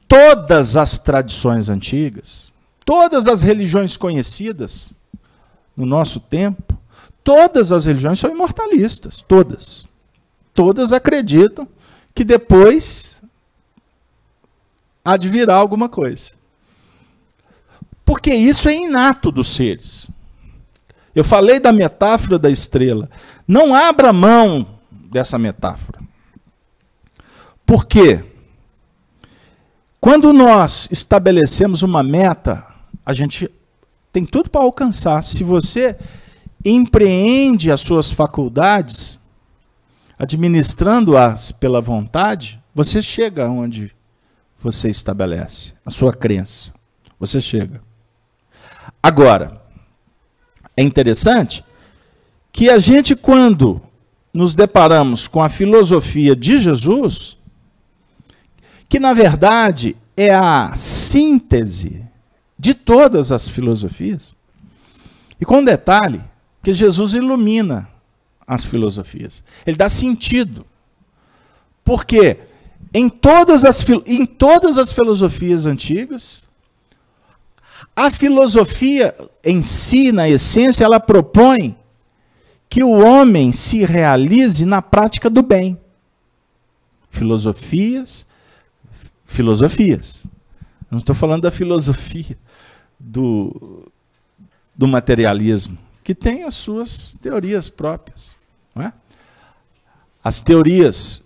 Todas as tradições antigas, todas as religiões conhecidas no nosso tempo, todas as religiões são imortalistas, todas. Todas acreditam que depois há de virar alguma coisa. Porque isso é inato dos seres. Eu falei da metáfora da estrela. Não abra mão dessa metáfora. Por quê? Quando nós estabelecemos uma meta, a gente tem tudo para alcançar. Se você empreende as suas faculdades, administrando-as pela vontade, você chega onde você estabelece a sua crença. Você chega. Agora, é interessante que a gente, quando nos deparamos com a filosofia de Jesus, que na verdade é a síntese de todas as filosofias, E com um detalhe, que Jesus ilumina as filosofias. Ele dá sentido. Porque em todas as filosofias antigas, a filosofia em si, na essência, ela propõe que o homem se realize na prática do bem. Filosofias. Não estou falando da filosofia do materialismo, que tem as suas teorias próprias. Não é? As teorias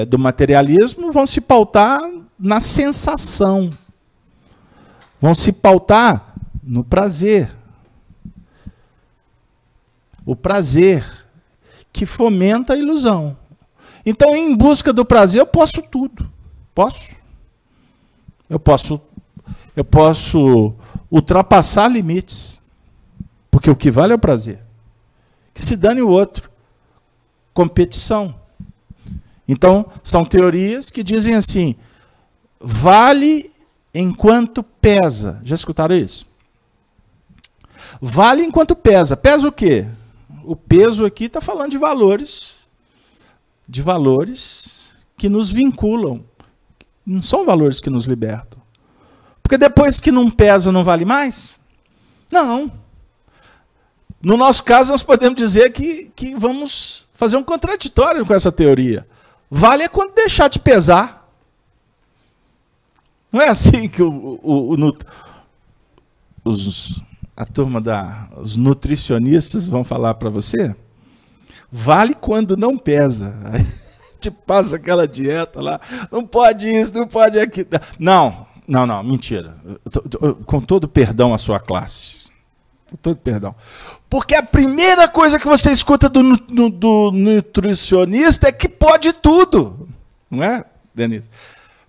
do materialismo vão se pautar na sensação, vão se pautar no prazer. O prazer que fomenta a ilusão. Então, em busca do prazer, eu posso tudo. Posso. Eu posso ultrapassar limites. Porque o que vale é o prazer. Que se dane o outro. Competição. Então, são teorias que dizem assim, vale enquanto pesa. Já escutaram isso? Vale enquanto pesa. Pesa o quê? O peso aqui está falando de valores que nos vinculam. Não são valores que nos libertam. Porque depois que não pesa, não vale mais? Não. No nosso caso, nós podemos dizer que vamos fazer um contraditório com essa teoria. Vale é quando deixar de pesar. Não é assim que a turma os nutricionistas vão falar para você? Vale quando não pesa. Aí te passa aquela dieta lá, não pode isso, não pode aquilo. Não, mentira. Com todo perdão à sua classe. Com todo perdão. Porque a primeira coisa que você escuta do nutricionista é que pode tudo. Não é, Denise?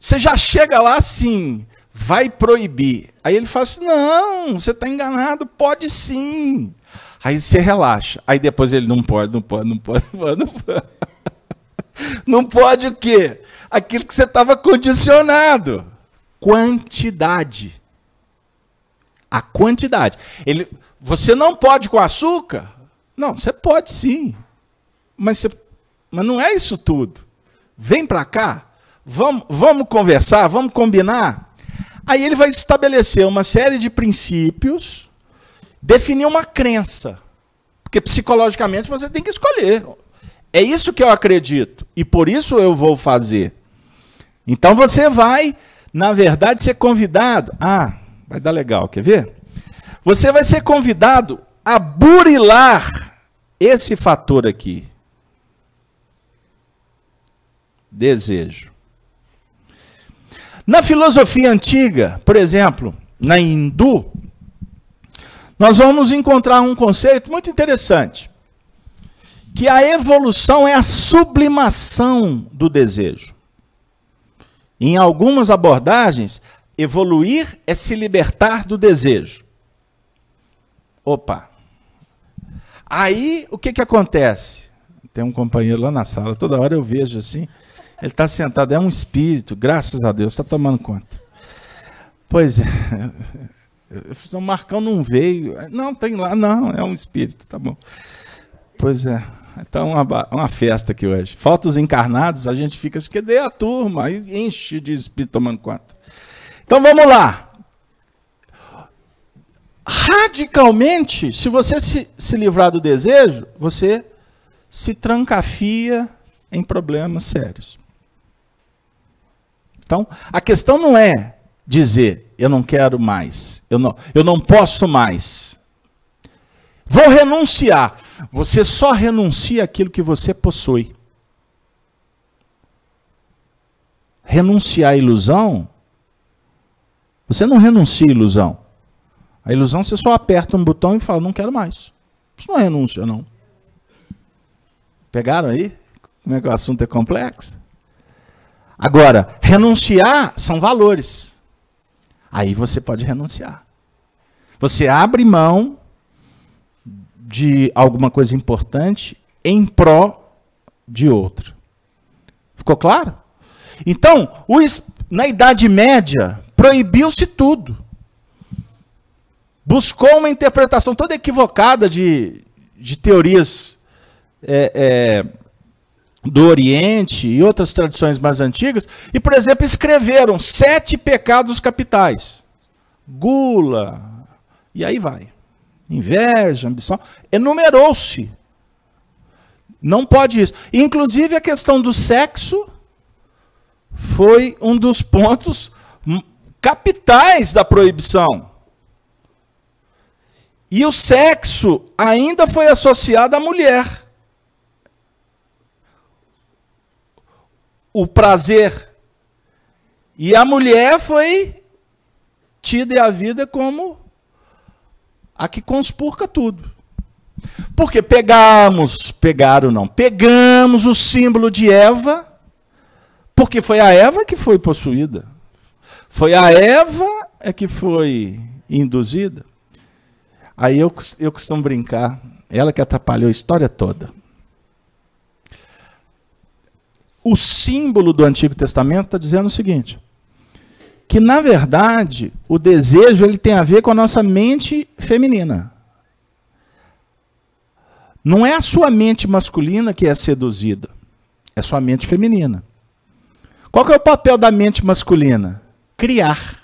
Você já chega lá assim, vai proibir. Aí ele fala assim, não, você está enganado, pode sim. Aí você relaxa. Aí depois ele não pode. Não pode o quê? Aquilo que você estava condicionado. Quantidade. A quantidade. Você não pode com açúcar? Não, você pode sim. Mas não é isso tudo. Vem para cá. Vamos conversar, vamos combinar. Aí ele vai estabelecer uma série de princípios, definir uma crença. Porque psicologicamente você tem que escolher. É isso que eu acredito. E por isso eu vou fazer. Então você vai, na verdade, ser convidado. Vai dar legal, quer ver? Você vai ser convidado a burilar esse fator aqui. Desejo. Na filosofia antiga, por exemplo, na hindu, nós vamos encontrar um conceito muito interessante, que a evolução é a sublimação do desejo. Em algumas abordagens, evoluir é se libertar do desejo. Opa! Aí, o que acontece? Tem um companheiro lá na sala, toda hora eu vejo assim, ele está sentado, é um espírito, graças a Deus, está tomando conta. Pois é, o Marcão não veio, não, tem lá, não, é um espírito, tá bom. Pois é, então uma festa aqui hoje. Falta os encarnados, a gente fica, cadê a turma? Aí enche de espírito tomando conta. Então vamos lá. Radicalmente, se você se livrar do desejo, você se trancafia em problemas sérios. Então, a questão não é dizer, eu não quero mais, eu não posso mais. Vou renunciar. Você só renuncia àquilo que você possui. Renunciar à ilusão, você não renuncia à ilusão. A ilusão você só aperta um botão e fala, não quero mais. Isso não é renúncia, não. Pegaram aí? Como é que o assunto é complexo? Agora, renunciar são valores. Aí você pode renunciar. Você abre mão de alguma coisa importante em pró de outra. Ficou claro? Então, na Idade Média, proibiu-se tudo. buscou uma interpretação toda equivocada de teorias do Oriente e outras tradições mais antigas, e, por exemplo, escreveram 7 pecados capitais. Gula, e aí vai. Inveja, ambição, enumerou-se. Não pode isso. Inclusive, a questão do sexo foi um dos pontos capitais da proibição. E o sexo ainda foi associado à mulher. O prazer. E a mulher foi tida e a vida como a que conspurca tudo. Porque pegamos o símbolo de Eva, porque foi a Eva que foi possuída. Foi a Eva que foi induzida. Aí eu costumo brincar, ela que atrapalhou a história toda. O símbolo do Antigo Testamento está dizendo o seguinte, que na verdade o desejo ele tem a ver com a nossa mente feminina. Não é a sua mente masculina que é seduzida, é a sua mente feminina. Qual que é o papel da mente masculina? Criar.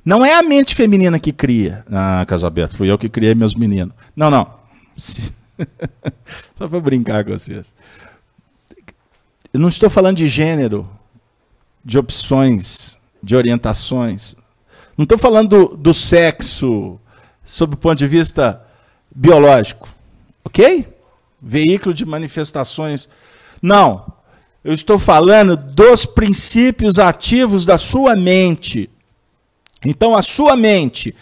Não é a mente feminina que cria. Ah, Casalberto, fui eu que criei meus meninos. Não. Só para brincar com vocês. Eu não estou falando de gênero, de opções, de orientações. Não estou falando do sexo sob o ponto de vista biológico. Ok? Veículo de manifestações. Não. Eu estou falando dos princípios ativos da sua mente. Então, a sua mente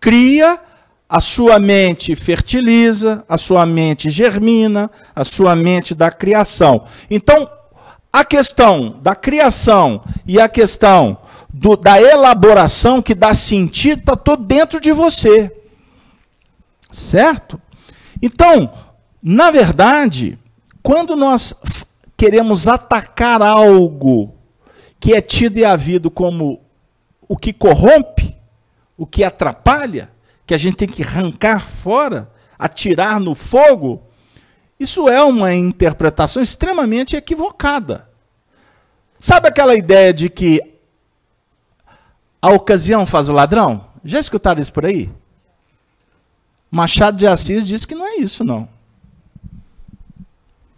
cria, a sua mente fertiliza, a sua mente germina, a sua mente dá criação. Então, a questão da criação e a questão da elaboração que dá sentido está todo dentro de você. Certo? Então, na verdade, quando nós queremos atacar algo que é tido e havido como o que corrompe, o que atrapalha, que a gente tem que arrancar fora, atirar no fogo, isso é uma interpretação extremamente equivocada. Sabe aquela ideia de que a ocasião faz o ladrão? Já escutaram isso por aí? Machado de Assis diz que não é isso, não.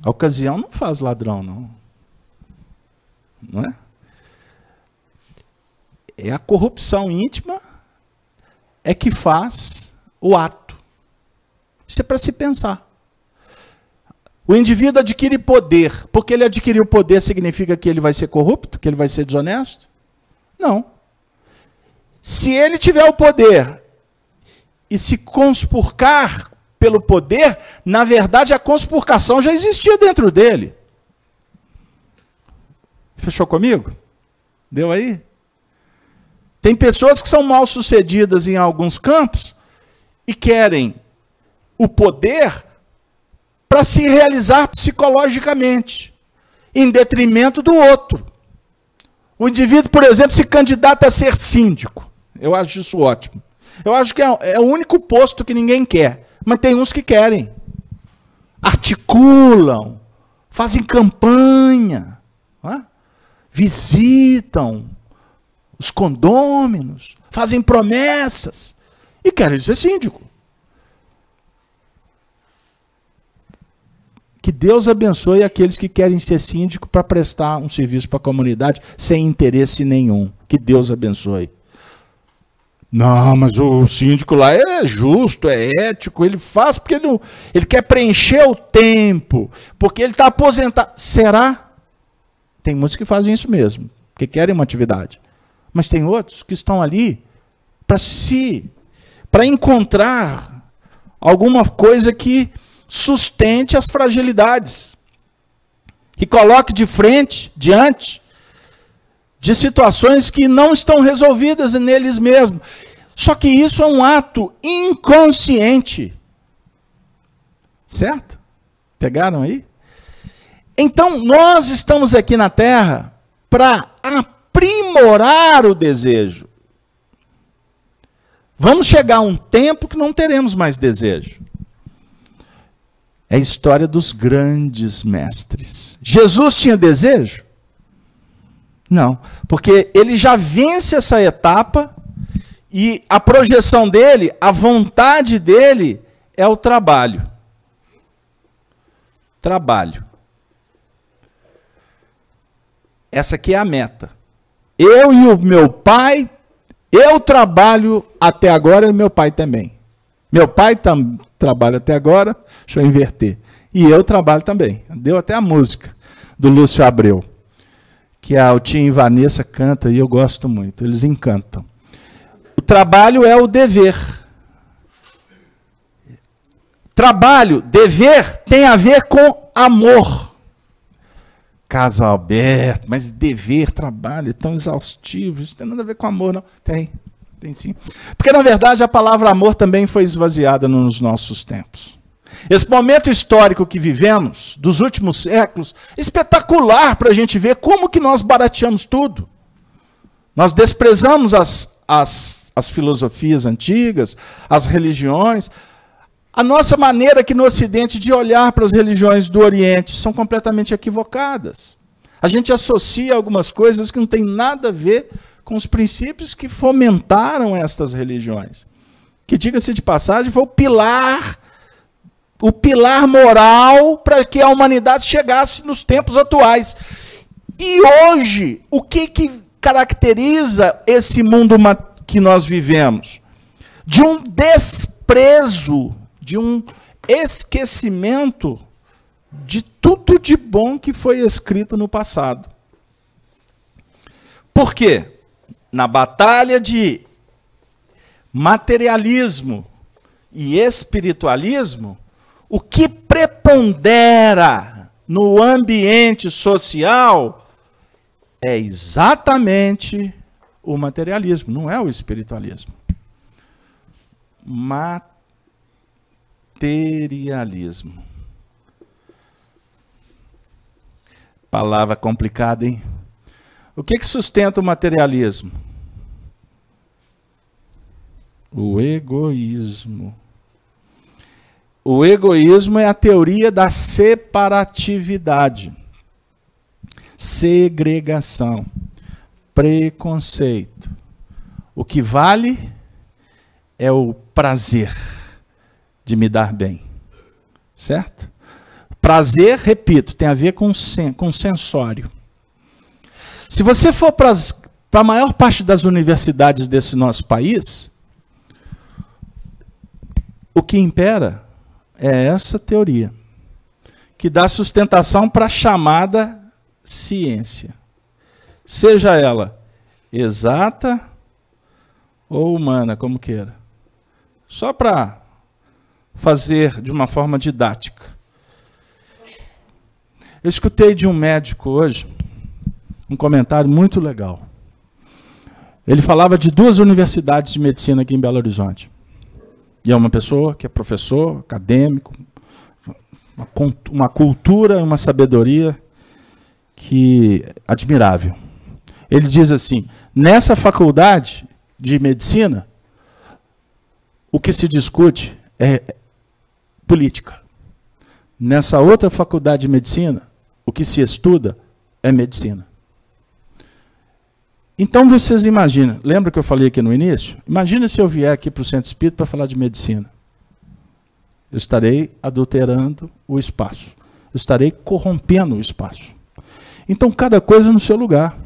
A ocasião não faz ladrão, não. Não é? É a corrupção íntima é que faz o ato. Isso é para se pensar. O indivíduo adquire poder. Porque ele adquiriu poder significa que ele vai ser corrupto? Que ele vai ser desonesto? Não. Se ele tiver o poder e se conspurcar pelo poder, na verdade a conspurcação já existia dentro dele. Fechou comigo? Deu aí? Tem pessoas que são mal sucedidas em alguns campos e querem o poder para se realizar psicologicamente, em detrimento do outro. O indivíduo, por exemplo, se candidata a ser síndico. Eu acho isso ótimo. Eu acho que é o único posto que ninguém quer. Mas tem uns que querem. Articulam, fazem campanha, visitam os condôminos, fazem promessas e querem ser síndico. Que Deus abençoe aqueles que querem ser síndico para prestar um serviço para a comunidade sem interesse nenhum. Que Deus abençoe. Não, mas o síndico lá é justo, é ético, ele faz porque ele quer preencher o tempo, porque ele está aposentado. Será? Tem muitos que fazem isso mesmo, porque querem uma atividade. Mas tem outros que estão ali para encontrar alguma coisa que sustente as fragilidades, que coloque diante de situações que não estão resolvidas neles mesmos. Só que isso é um ato inconsciente. Certo? Pegaram aí? Então, nós estamos aqui na Terra para aprimorar o desejo. Vamos chegar a um tempo que não teremos mais desejo. É a história dos grandes mestres. Jesus tinha desejo? Não, porque ele já vence essa etapa e a projeção dele, a vontade dele é o trabalho. Trabalho. Essa aqui é a meta. Eu e o meu pai, eu trabalho até agora e meu pai também. Meu pai trabalha até agora, deixa eu inverter. E eu trabalho também. Deu até a música do Lúcio Abreu, que a Altinha e Vanessa canta e eu gosto muito, eles encantam. O trabalho é o dever. Trabalho, dever, tem a ver com amor. Casal aberto, mas dever, trabalho, é tão exaustivo, isso não tem nada a ver com amor, não. Tem sim. Porque, na verdade, a palavra amor também foi esvaziada nos nossos tempos. Esse momento histórico que vivemos, dos últimos séculos, é espetacular para a gente ver como que nós barateamos tudo. Nós desprezamos as filosofias antigas, as religiões. A nossa maneira aqui no Ocidente de olhar para as religiões do Oriente são completamente equivocadas. A gente associa algumas coisas que não tem nada a ver com os princípios que fomentaram estas religiões. Que, diga-se de passagem, foi o pilar moral para que a humanidade chegasse nos tempos atuais. E hoje, o que caracteriza esse mundo que nós vivemos? De um desprezo, de um esquecimento de tudo de bom que foi escrito no passado. Por quê? Na batalha de materialismo e espiritualismo, o que prepondera no ambiente social é exatamente o materialismo, não é o espiritualismo. Materialismo. Palavra complicada, hein? O que sustenta o materialismo? O egoísmo. O egoísmo é a teoria da separatividade, segregação, preconceito. O que vale é o prazer de me dar bem, certo? Prazer, repito, tem a ver com sensório. Se você for para a maior parte das universidades desse nosso país, o que impera é essa teoria, que dá sustentação para a chamada ciência. Seja ela exata ou humana, como queira. Só para fazer de uma forma didática. Eu escutei de um médico hoje um comentário muito legal. Ele falava de 2 universidades de medicina aqui em Belo Horizonte. E é uma pessoa que é professor, acadêmico, uma cultura, uma sabedoria que admirável. Ele diz assim, nessa faculdade de medicina, o que se discute é política. Nessa outra faculdade de medicina, o que se estuda é medicina. Então vocês imaginam, lembra que eu falei aqui no início? Imagina se eu vier aqui para o Centro Espírita para falar de medicina. Eu estarei adulterando o espaço. Eu estarei corrompendo o espaço. Então cada coisa no seu lugar.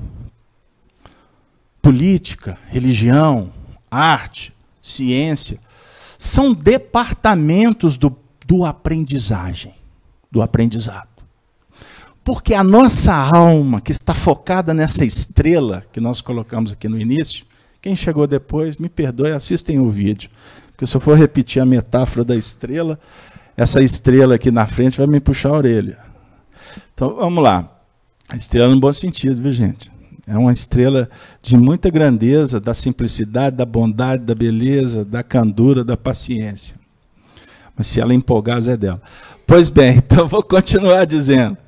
Política, religião, arte, ciência, são departamentos do aprendizado. Porque a nossa alma, que está focada nessa estrela que nós colocamos aqui no início, quem chegou depois, me perdoe, assistem o vídeo. Porque se eu for repetir a metáfora da estrela, essa estrela aqui na frente vai me puxar a orelha. Então, vamos lá. A estrela no bom sentido, viu, gente? É uma estrela de muita grandeza, da simplicidade, da bondade, da beleza, da candura, da paciência. Mas se ela empolgar, é dela. Pois bem, então vou continuar dizendo.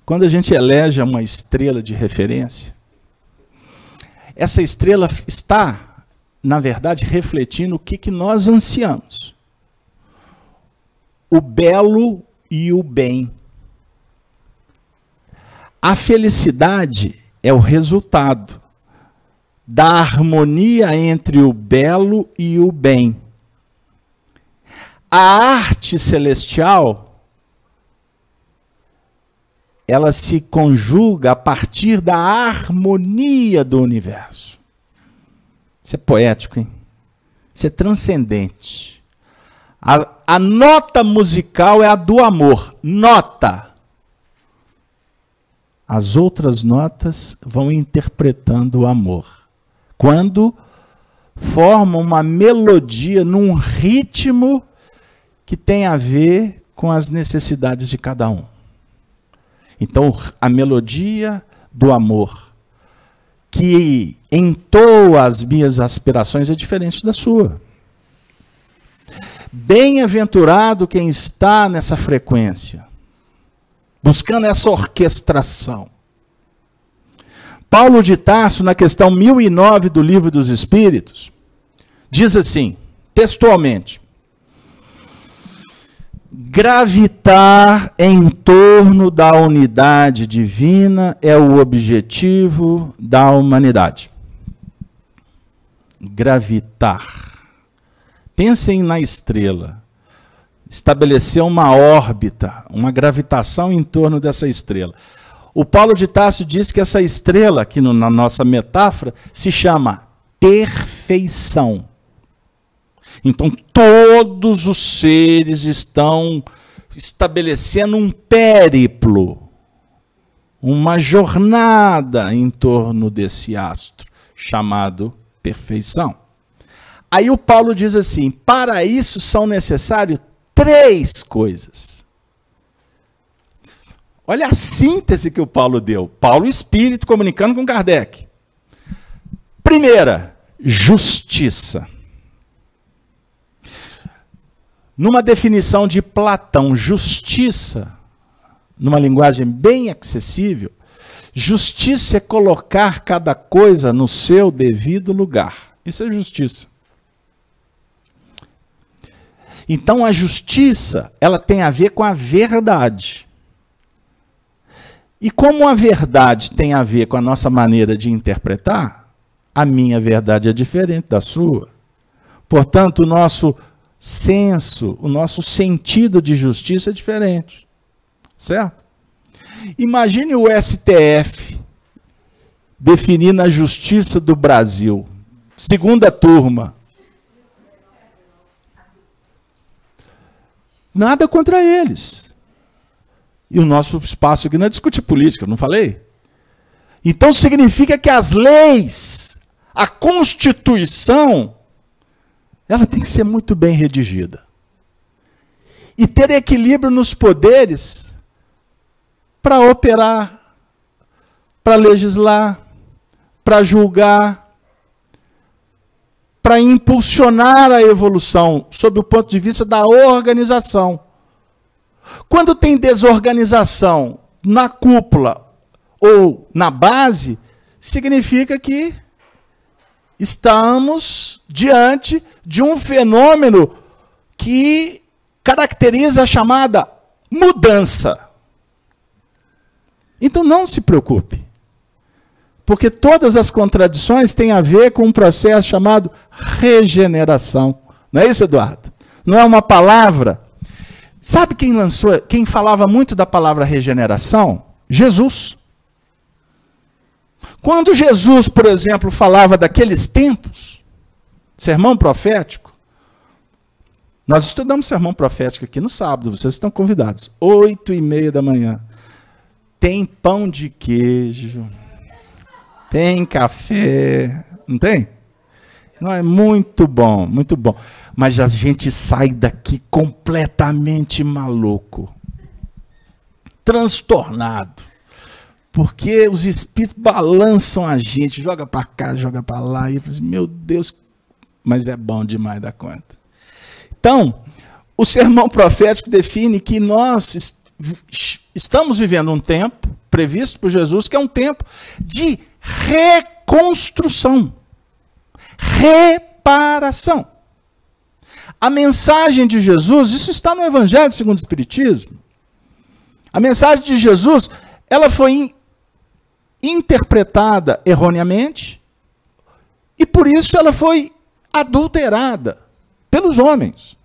Quando a gente elege uma estrela de referência, essa estrela está na verdade, refletindo o que nós ansiamos. O belo e o bem. A felicidade é o resultado da harmonia entre o belo e o bem. A arte celestial, ela se conjuga a partir da harmonia do universo. Isso é poético, hein? Isso é transcendente. A nota musical é a do amor. Nota. As outras notas vão interpretando o amor. Quando formam uma melodia num ritmo que tem a ver com as necessidades de cada um. Então, a melodia do amor, que entoa as minhas aspirações, é diferente da sua. Bem-aventurado quem está nessa frequência, buscando essa orquestração. Paulo de Tarso, na questão 1009 do Livro dos Espíritos, diz assim, textualmente: gravitar em torno da unidade divina é o objetivo da humanidade. Gravitar. Pensem na estrela. Estabelecer uma órbita, uma gravitação em torno dessa estrela. O Paulo de Tarso diz que essa estrela, aqui na nossa metáfora, se chama perfeição. Então, todos os seres estão estabelecendo um périplo, uma jornada em torno desse astro, chamado perfeição. Aí o Paulo diz assim, para isso são necessárias 3 coisas. Olha a síntese que o Paulo deu. Paulo Espírito comunicando com Kardec. Primeira, justiça. Numa definição de Platão, justiça, numa linguagem bem acessível, justiça é colocar cada coisa no seu devido lugar. Isso é justiça. Então a justiça, ela tem a ver com a verdade. E como a verdade tem a ver com a nossa maneira de interpretar, a minha verdade é diferente da sua. Portanto, o nosso senso, o nosso sentido de justiça é diferente. Certo? Imagine o STF definindo a justiça do Brasil. Segunda turma. Nada contra eles. E o nosso espaço aqui não é discutir política, não falei? Então significa que as leis, a Constituição, ela tem que ser muito bem redigida. E ter equilíbrio nos poderes para operar, para legislar, para julgar, para impulsionar a evolução sob o ponto de vista da organização. Quando tem desorganização na cúpula ou na base, significa que estamos diante de um fenômeno que caracteriza a chamada mudança. Então não se preocupe, porque todas as contradições têm a ver com um processo chamado regeneração. Não é isso, Eduardo? Não é uma palavra. Sabe quem falava muito da palavra regeneração? Jesus. Quando Jesus, por exemplo, falava daqueles tempos, sermão profético, nós estudamos sermão profético aqui no sábado, vocês estão convidados, 8h30 da manhã. Tem pão de queijo, tem café, não tem? Não, é muito bom, muito bom. Mas a gente sai daqui completamente maluco, transtornado, porque os espíritos balançam a gente, joga para cá, joga para lá, e eu falo assim, meu Deus, mas é bom demais da conta. Então, o sermão profético define que nós estamos vivendo um tempo, previsto por Jesus, que é um tempo de reconstrução, reparação. separação. A mensagem de Jesus, isso está no Evangelho segundo o Espiritismo. A mensagem de Jesus, ela foi interpretada erroneamente e por isso ela foi adulterada pelos homens.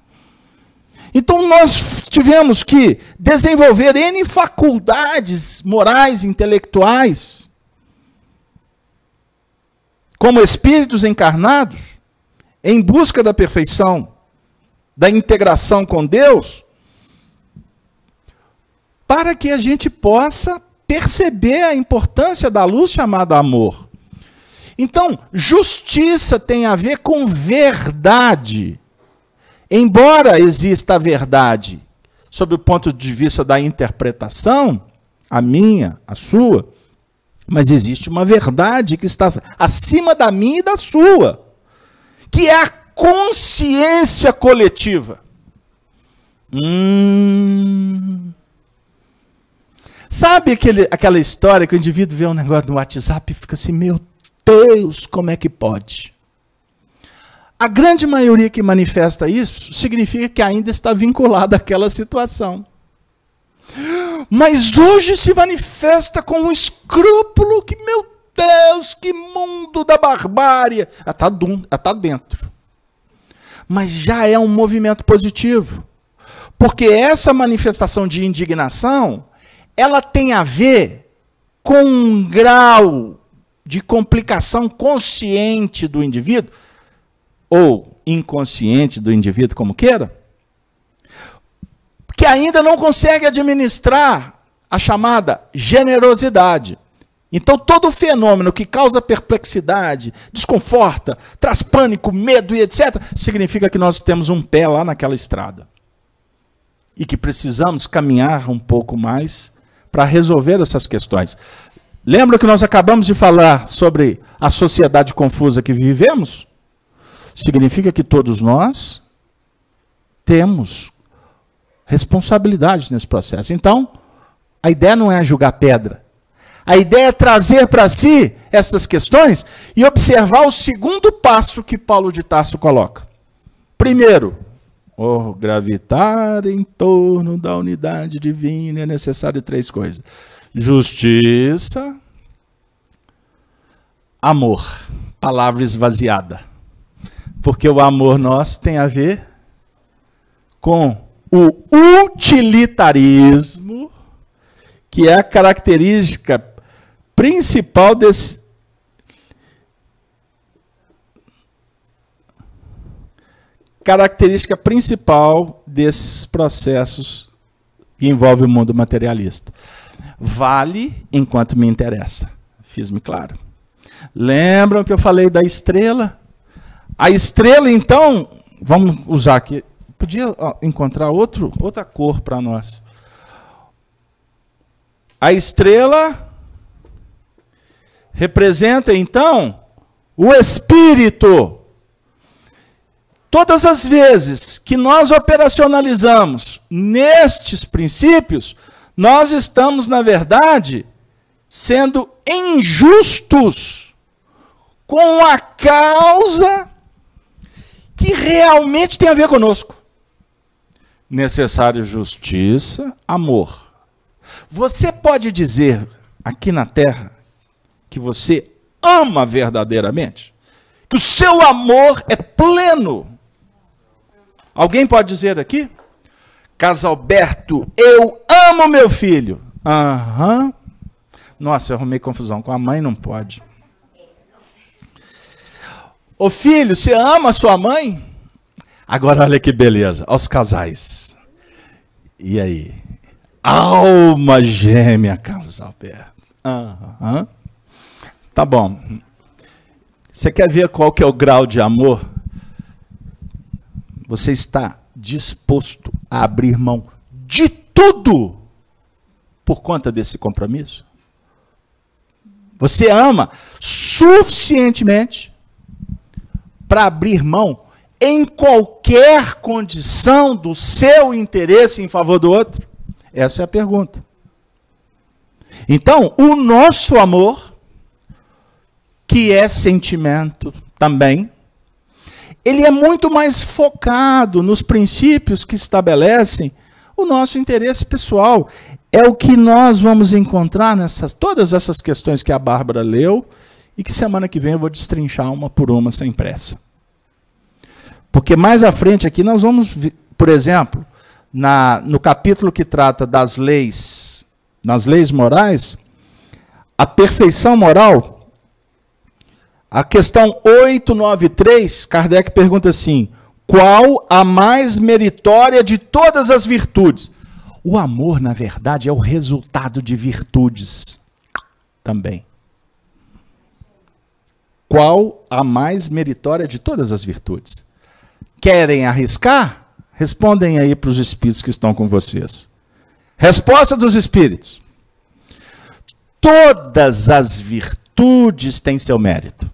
Então nós tivemos que desenvolver N faculdades morais, intelectuais, como espíritos encarnados, em busca da perfeição, da integração com Deus, para que a gente possa perceber a importância da luz chamada amor. Então, justiça tem a ver com verdade. Embora exista a verdade, sob o ponto de vista da interpretação, a minha, a sua, mas existe uma verdade que está acima da minha e da sua, que é a consciência coletiva. Sabe aquela história que o indivíduo vê um negócio no WhatsApp e fica assim, meu Deus, como é que pode? A grande maioria que manifesta isso significa que ainda está vinculado àquela situação. Mas hoje se manifesta com um escrúpulo que, meu Deus, que mundo da barbárie. Ela está dentro. Mas já é um movimento positivo. Porque essa manifestação de indignação, ela tem a ver com um grau de complicação consciente do indivíduo, ou inconsciente do indivíduo, como queira, que ainda não consegue administrar a chamada generosidade. Então, todo fenômeno que causa perplexidade, desconforta, traz pânico, medo e etc., significa que nós temos um pé lá naquela estrada. E que precisamos caminhar um pouco mais para resolver essas questões. Lembra que nós acabamos de falar sobre a sociedade confusa que vivemos? Significa que todos nós temos responsabilidade nesse processo. Então, a ideia não é julgar pedra. A ideia é trazer para si essas questões e observar o segundo passo que Paulo de Tarso coloca. Primeiro, gravitar em torno da unidade divina é necessário 3 coisas. Justiça, amor, palavra esvaziada. Porque o amor nosso tem a ver com o utilitarismo, que é a característica principal desses processos que envolvem o mundo materialista. Vale enquanto me interessa. Fiz-me claro. Lembram que eu falei da estrela? A estrela, então, vamos usar aqui. Podia encontrar outra cor para nós. A estrela representa, então, o espírito. Todas as vezes que nós operacionalizamos nestes princípios, nós estamos, na verdade, sendo injustos com a causa que realmente tem a ver conosco. Necessário justiça, amor. Você pode dizer aqui na Terra que você ama verdadeiramente? Que o seu amor é pleno? Alguém pode dizer aqui? Casalberto, eu amo meu filho. Aham. Nossa, eu arrumei confusão. Com a mãe não pode. Ô filho, você ama a sua mãe? Agora olha que beleza, aos casais. E aí? Alma gêmea, Carlos Alberto. Tá bom. Você quer ver qual que é o grau de amor? Você está disposto a abrir mão de tudo por conta desse compromisso? Você ama suficientemente para abrir mão em qualquer condição do seu interesse em favor do outro? Essa é a pergunta. Então, o nosso amor, que é sentimento também, ele é muito mais focado nos princípios que estabelecem o nosso interesse pessoal. É o que nós vamos encontrar nessas todas essas questões que a Bárbara leu e que semana que vem eu vou destrinchar uma por uma sem pressa. Porque mais à frente aqui nós vamos, por exemplo, no capítulo que trata das leis, nas leis morais, a perfeição moral, a questão 893, Kardec pergunta assim: qual a mais meritória de todas as virtudes? O amor, na verdade, é o resultado de virtudes também. Qual a mais meritória de todas as virtudes? Querem arriscar? Respondem aí para os espíritos que estão com vocês. Resposta dos espíritos: todas as virtudes têm seu mérito,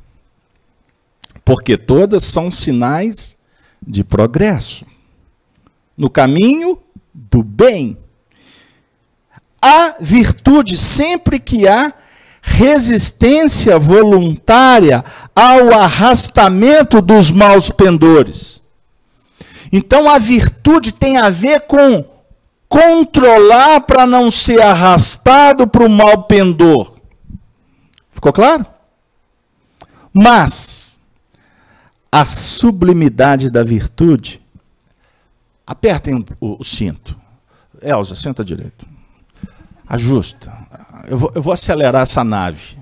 porque todas são sinais de progresso no caminho do bem. A virtude, sempre que há resistência voluntária ao arrastamento dos maus pendores. Então a virtude tem a ver com controlar para não ser arrastado para o mau pendor. Ficou claro? Mas a sublimidade da virtude, apertem o cinto. Elza, senta direito. Ajusta. Eu vou acelerar essa nave.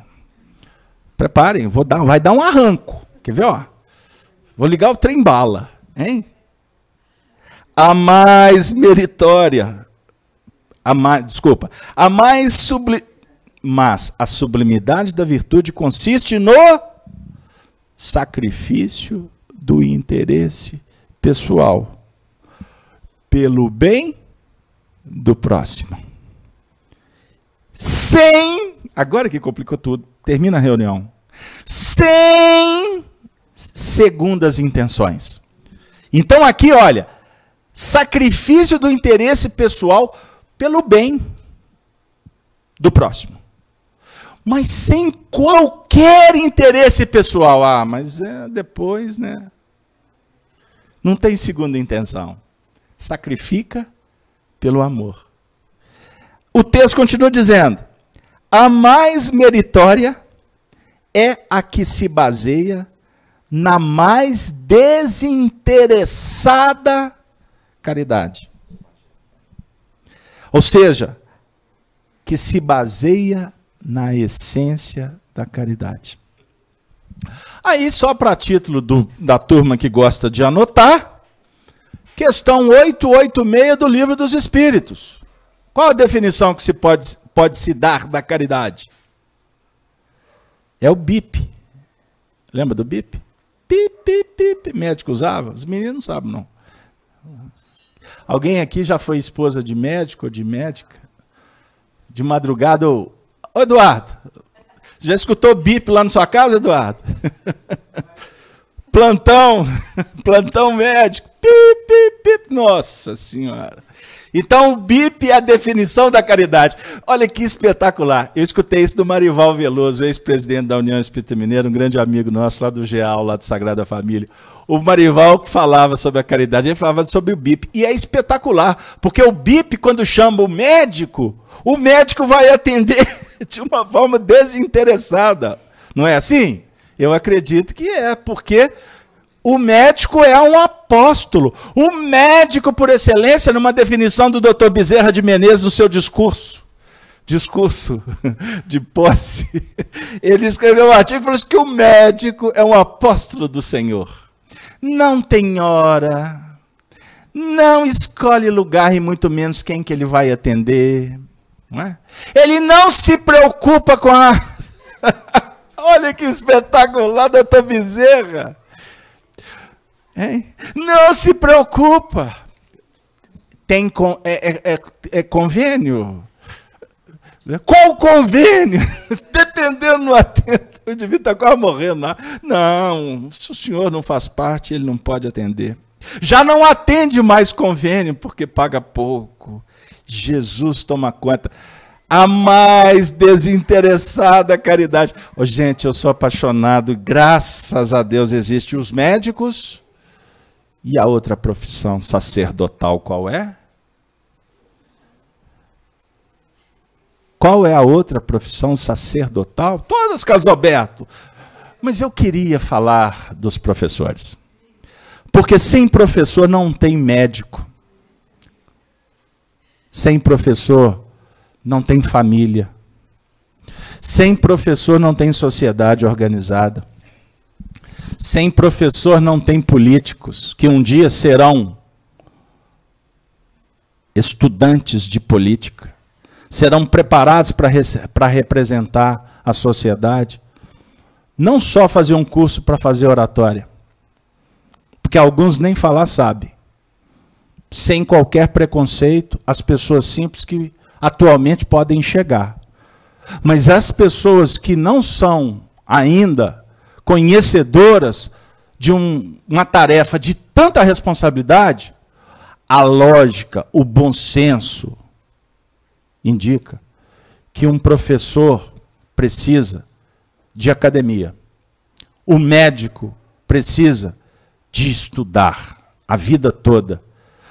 Preparem, vai dar um arranco. Quer ver? Ó? Vou ligar o trem-bala. Hein? A mais meritória. Mas a sublimidade da virtude consiste no sacrifício do interesse pessoal pelo bem do próximo. Agora que complicou tudo, termina a reunião. Sem segundas intenções. Então aqui, olha, sacrifício do interesse pessoal pelo bem do próximo. Mas sem qualquer interesse pessoal. Ah, mas depois, né? Não tem segunda intenção. Sacrifica pelo amor. O texto continua dizendo: a mais meritória é a que se baseia na mais desinteressada caridade. Ou seja, que se baseia na essência da caridade. Aí, só para título da turma que gosta de anotar, questão 886 do Livro dos Espíritos. Qual a definição que se pode se dar da caridade? É o BIP. Lembra do BIP? Pip, pip, pip. Médico usava? Os meninos não sabem, não. Alguém aqui já foi esposa de médico ou de médica? De madrugada? Ô, Eduardo, já escutou BIP lá na sua casa, Eduardo? Plantão médico. Pip, pip, pip. Nossa Senhora. Então, o BIP é a definição da caridade. Olha que espetacular. Eu escutei isso do Marival Veloso, ex-presidente da União Espírita Mineira, um grande amigo nosso lá do GEAL, lá do Sagrada Família. O Marival que falava sobre a caridade, ele falava sobre o BIP. E é espetacular, porque o BIP, quando chama o médico vai atender de uma forma desinteressada. Não é assim? Eu acredito que é, porque o médico é um apóstolo. O médico, por excelência, numa definição do Dr. Bezerra de Menezes no seu discurso de posse, ele escreveu um artigo e falou assim, que o médico é um apóstolo do Senhor. Não tem hora, não escolhe lugar e muito menos quem que ele vai atender. Não é? Ele não se preocupa com a... Olha que espetacular, doutor Bezerra. Hein? Não se preocupa. Tem convênio? Qual convênio? Dependendo no atento. Eu devia estar quase morrendo lá. Não, se o senhor não faz parte, ele não pode atender. Já não atende mais convênio, porque paga pouco. Jesus toma conta. A mais desinteressada caridade. Oh, gente, eu sou apaixonado. Graças a Deus existem os médicos E a outra profissão sacerdotal qual é? Qual é a outra profissão sacerdotal? Todas, Casalberto. Mas eu queria falar dos professores. Porque sem professor não tem médico. Sem professor não tem família. Sem professor não tem sociedade organizada. Sem professor não tem políticos, que um dia serão estudantes de política. Serão preparados para representar a sociedade. Não só fazer um curso para fazer oratória. Porque alguns nem falar sabem. Sem qualquer preconceito, as pessoas simples que atualmente podem chegar. Mas as pessoas que não são ainda conhecedoras de uma tarefa de tanta responsabilidade, a lógica, o bom senso indica que um professor precisa de academia. O médico precisa de estudar a vida toda.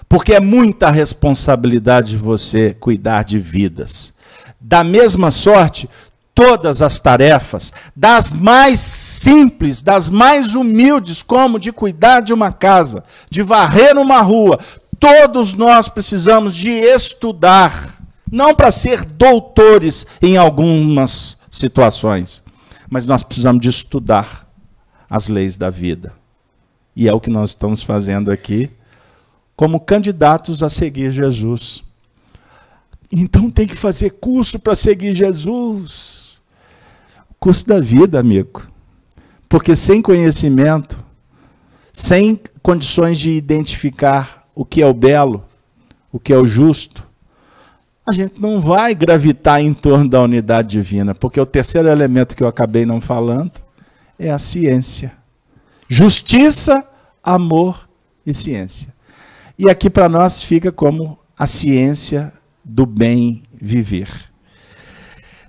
Porque é muita responsabilidade de você cuidar de vidas. Da mesma sorte, todas as tarefas, das mais simples, das mais humildes, como de cuidar de uma casa, de varrer uma rua, todos nós precisamos de estudar. Não para ser doutores em algumas situações, mas nós precisamos de estudar as leis da vida. E é o que nós estamos fazendo aqui, como candidatos a seguir Jesus. Então tem que fazer curso para seguir Jesus. Curso da vida, amigo. Porque sem conhecimento, sem condições de identificar o que é o belo, o que é o justo, a gente não vai gravitar em torno da unidade divina, porque o terceiro elemento que eu acabei não falando é a ciência. Justiça, amor e ciência. E aqui para nós fica como a ciência do bem viver.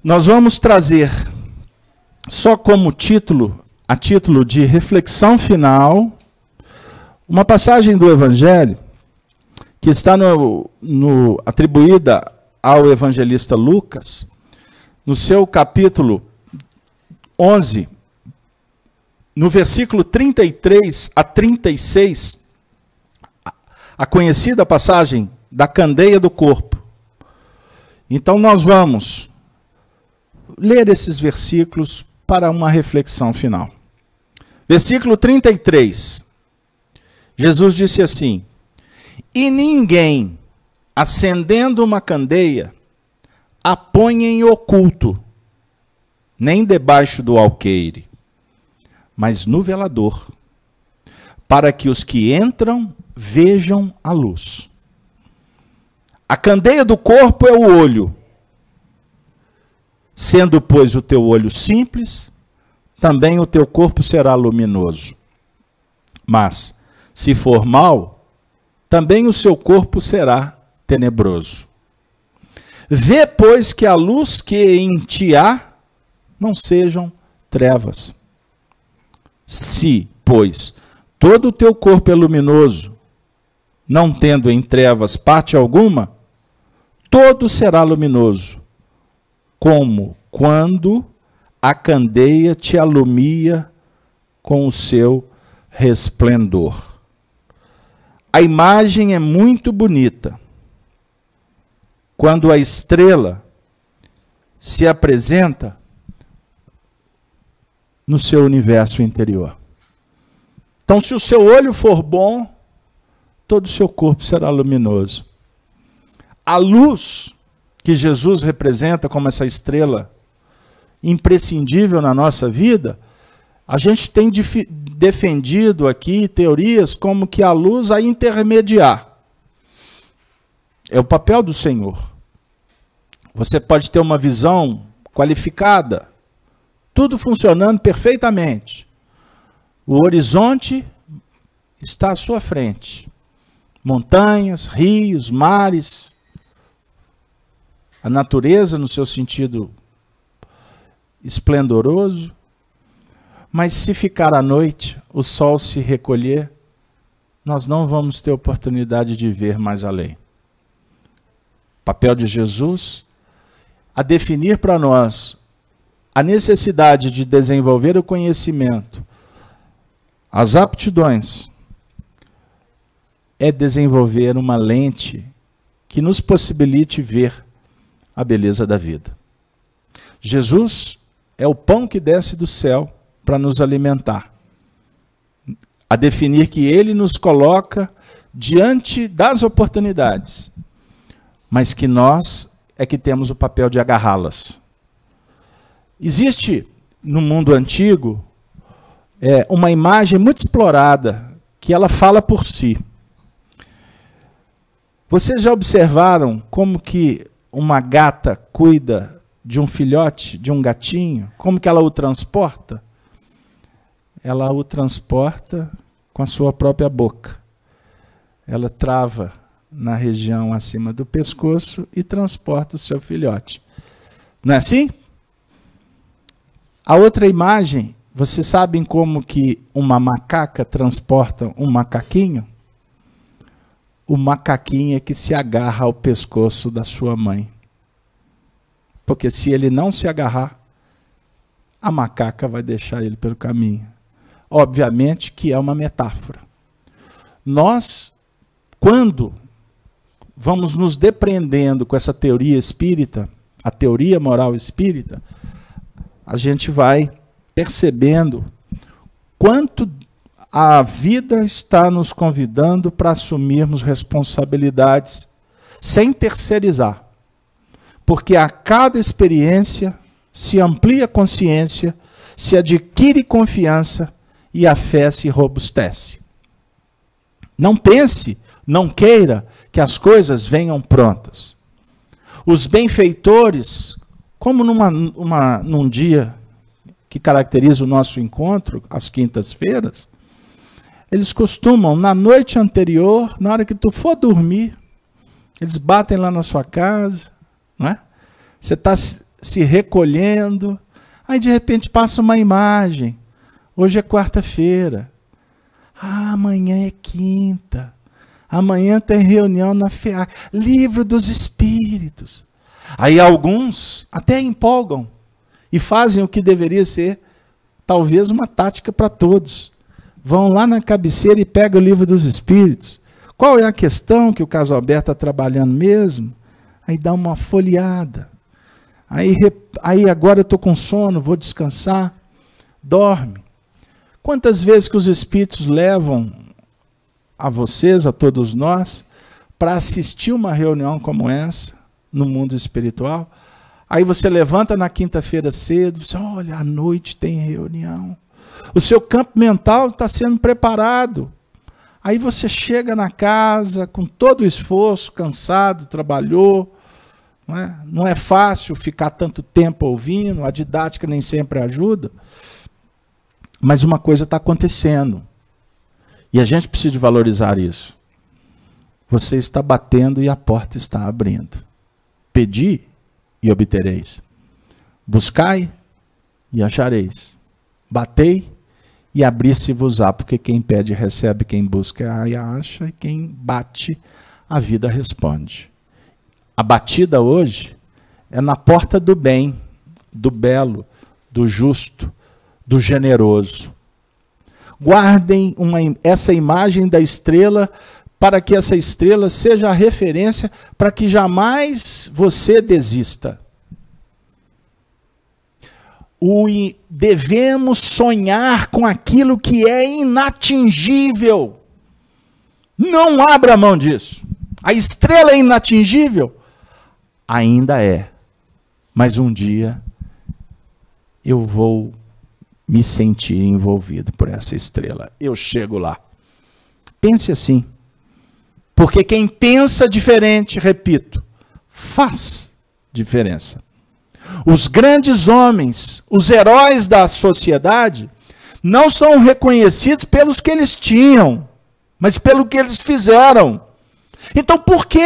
Nós vamos trazer, só como título, a título de reflexão final, uma passagem do Evangelho que está atribuída ao evangelista Lucas, no seu capítulo 11, no versículo 33 a 36, a conhecida passagem da candeia do corpo. Então nós vamos ler esses versículos para uma reflexão final. Versículo 33. Jesus disse assim: "E ninguém, acendendo uma candeia, a põe em oculto, nem debaixo do alqueire, mas no velador, para que os que entram vejam a luz. A candeia do corpo é o olho. Sendo, pois, o teu olho simples, também o teu corpo será luminoso. Mas, se for mau, também o seu corpo será tenebroso. Vê, pois, que a luz que em ti há não sejam trevas. Se, pois, todo o teu corpo é luminoso, não tendo em trevas parte alguma, todo será luminoso, como quando a candeia te alumia com o seu resplendor." A imagem é muito bonita. Quando a estrela se apresenta no seu universo interior. Então, se o seu olho for bom, todo o seu corpo será luminoso. A luz que Jesus representa como essa estrela imprescindível na nossa vida, a gente tem defendido aqui teorias como que a luz a intermediar. É o papel do Senhor. Você pode ter uma visão qualificada, tudo funcionando perfeitamente. O horizonte está à sua frente. Montanhas, rios, mares, a natureza no seu sentido esplendoroso. Mas se ficar à noite, o sol se recolher, nós não vamos ter oportunidade de ver mais além. O papel de Jesus a definir para nós a necessidade de desenvolver o conhecimento, as aptidões, é desenvolver uma lente que nos possibilite ver a beleza da vida. Jesus é o pão que desce do céu para nos alimentar. A definir que ele nos coloca diante das oportunidades, mas que nós é que temos o papel de agarrá-las. Existe no mundo antigo uma imagem muito explorada, que ela fala por si. Vocês já observaram como que uma gata cuida de um filhote, de um gatinho? Como que ela o transporta? Ela o transporta com a sua própria boca. Ela trava na região acima do pescoço e transporta o seu filhote. Não é assim? A outra imagem, vocês sabem como que uma macaca transporta um macaquinho? O macaquinho é que se agarra ao pescoço da sua mãe. Porque se ele não se agarrar, a macaca vai deixar ele pelo caminho. Obviamente que é uma metáfora. Nós, quando vamos nos depreendendo com essa teoria espírita, a teoria moral espírita, a gente vai percebendo quanto a vida está nos convidando para assumirmos responsabilidades sem terceirizar. Porque a cada experiência se amplia a consciência, se adquire confiança e a fé se robustece. Não pense, não queira que as coisas venham prontas. Os benfeitores, como num dia que caracteriza o nosso encontro, às quintas-feiras, eles costumam, na noite anterior, na hora que tu for dormir, eles batem lá na sua casa, não é? Você está se recolhendo, aí de repente passa uma imagem. Hoje é quarta-feira. Ah, amanhã é quinta. Amanhã tem reunião na FEA. Livro dos Espíritos. Aí alguns até empolgam e fazem o que deveria ser talvez uma tática para todos. Vão lá na cabeceira e pegam o Livro dos Espíritos. Qual é a questão que o Casalberto está trabalhando mesmo? Aí dá uma folheada. Aí agora eu estou com sono, vou descansar. Dorme. Quantas vezes que os Espíritos levam a vocês, a todos nós, para assistir uma reunião como essa, no mundo espiritual? Aí você levanta na quinta-feira cedo, você olha, à noite tem reunião. O seu campo mental está sendo preparado. Aí você chega na casa com todo o esforço, cansado, trabalhou. Não é fácil ficar tanto tempo ouvindo, a didática nem sempre ajuda. Mas uma coisa está acontecendo. E a gente precisa valorizar isso. Você está batendo e a porta está abrindo. Pedi e obtereis. Buscai e achareis. Batei e abrir-se-vos-á, porque quem pede recebe, quem busca acha, e quem bate, a vida responde. A batida hoje é na porta do bem, do belo, do justo, do generoso. Guardem essa imagem da estrela, para que essa estrela seja a referência para que jamais você desista. Devemos sonhar com aquilo que é inatingível. Não abra mão disso. A estrela é inatingível? Ainda é. Mas um dia eu vou me sentir envolvido por essa estrela. Eu chego lá. Pense assim. Porque quem pensa diferente, repito, faz diferença. Os grandes homens, os heróis da sociedade, não são reconhecidos pelos que eles tinham, mas pelo que eles fizeram. Então, por que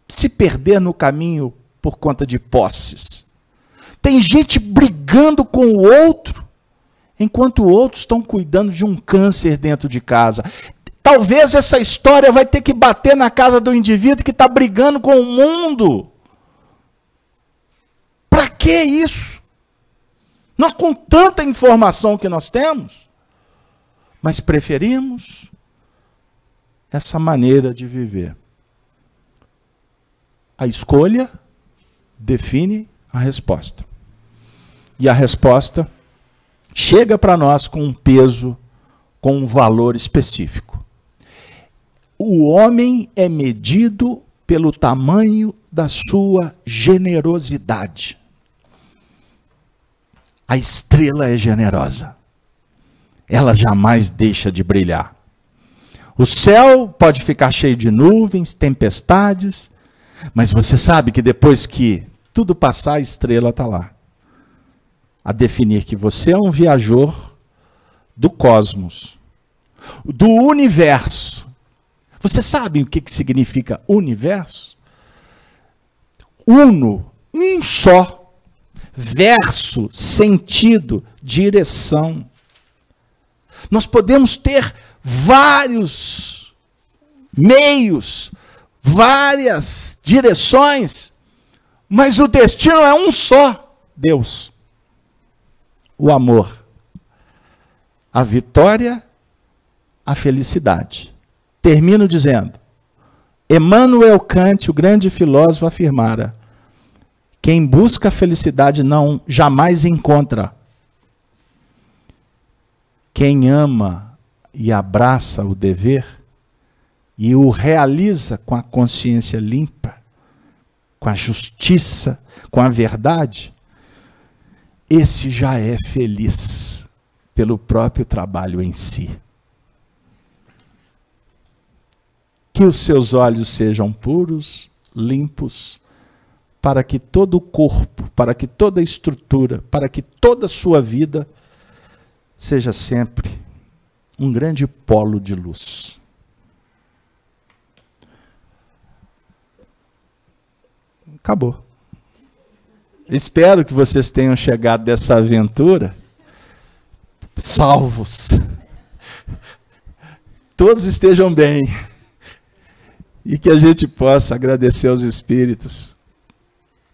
se perder no caminho por conta de posses? Tem gente brigando com o outro enquanto outros estão cuidando de um câncer dentro de casa. Talvez essa história vai ter que bater na casa do indivíduo que está brigando com o mundo. Para que isso? Não com tanta informação que nós temos, mas preferimos essa maneira de viver. A escolha define a resposta. E a resposta chega para nós com um peso, com um valor específico. O homem é medido pelo tamanho da sua generosidade. A estrela é generosa. Ela jamais deixa de brilhar. O céu pode ficar cheio de nuvens, tempestades, mas você sabe que depois que tudo passar, a estrela está lá. A definir que você é um viajor do cosmos, do universo. Você sabe o que significa universo? Uno, um só. Verso, sentido, direção. Nós podemos ter vários meios, várias direções, mas o destino é um só: Deus. O amor, a vitória, a felicidade. Termino dizendo, Immanuel Kant, o grande filósofo, afirmara: quem busca a felicidade jamais encontra. Quem ama e abraça o dever e o realiza com a consciência limpa, com a justiça, com a verdade, esse já é feliz pelo próprio trabalho em si. Que os seus olhos sejam puros, limpos, para que todo o corpo, para que toda a estrutura, para que toda a sua vida seja sempre um grande polo de luz. Acabou. Espero que vocês tenham chegado dessa aventura salvos. Todos estejam bem. E que a gente possa agradecer aos Espíritos.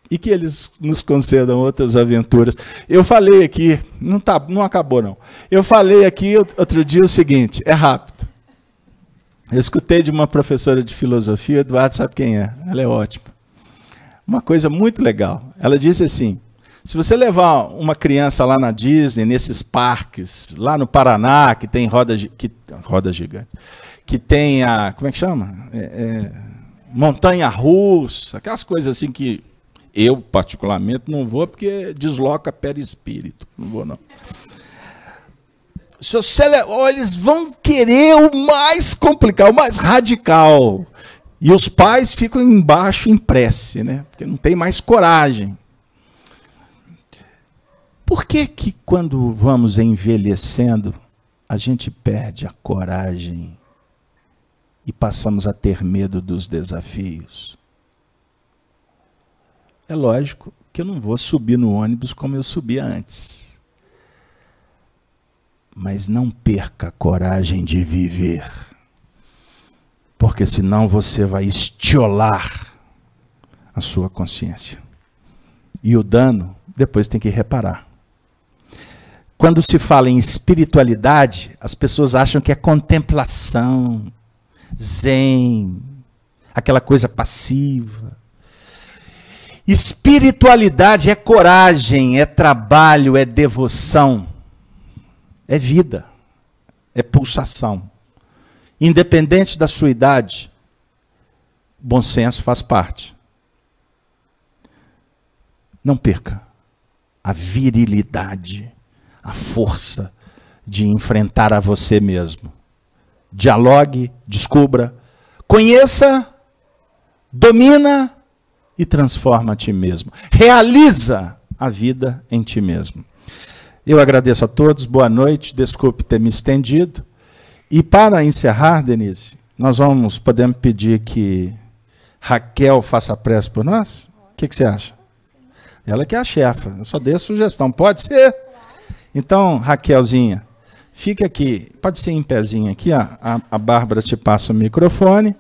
E que eles nos concedam outras aventuras. Eu falei aqui, não acabou não. Eu falei aqui outro dia o seguinte, é rápido. Eu escutei de uma professora de filosofia, Eduardo sabe quem é, ela é ótima. Uma coisa muito legal. Ela disse assim, se você levar uma criança lá na Disney, nesses parques, lá no Paraná, que tem roda gigante, que tem a, como é que chama? Montanha-russa, aquelas coisas assim que eu, particularmente, não vou porque desloca perispírito. Não vou, não. Eles vão querer o mais complicado, o mais radical. E os pais ficam embaixo em prece, né? Porque não tem mais coragem. Por que quando vamos envelhecendo, a gente perde a coragem e passamos a ter medo dos desafios? É lógico que eu não vou subir no ônibus como eu subia antes. Mas não perca a coragem de viver. Porque senão você vai estiolar a sua consciência. E o dano, depois tem que reparar. Quando se fala em espiritualidade, as pessoas acham que é contemplação, zen, aquela coisa passiva. Espiritualidade é coragem, é trabalho, é devoção, é vida, é pulsação. Independente da sua idade, bom senso faz parte. Não perca a virilidade, a força de enfrentar a você mesmo. Dialogue, descubra, conheça, domina e transforma a ti mesmo. Realiza a vida em ti mesmo. Eu agradeço a todos, boa noite, desculpe ter me estendido. E para encerrar, Denise, podemos pedir que Raquel faça a prece por nós? O que você acha? Ela que é a chefa, eu só dei a sugestão, pode ser? Então, Raquelzinha, fica aqui, pode ser em pezinho aqui, ó, a Bárbara te passa o microfone,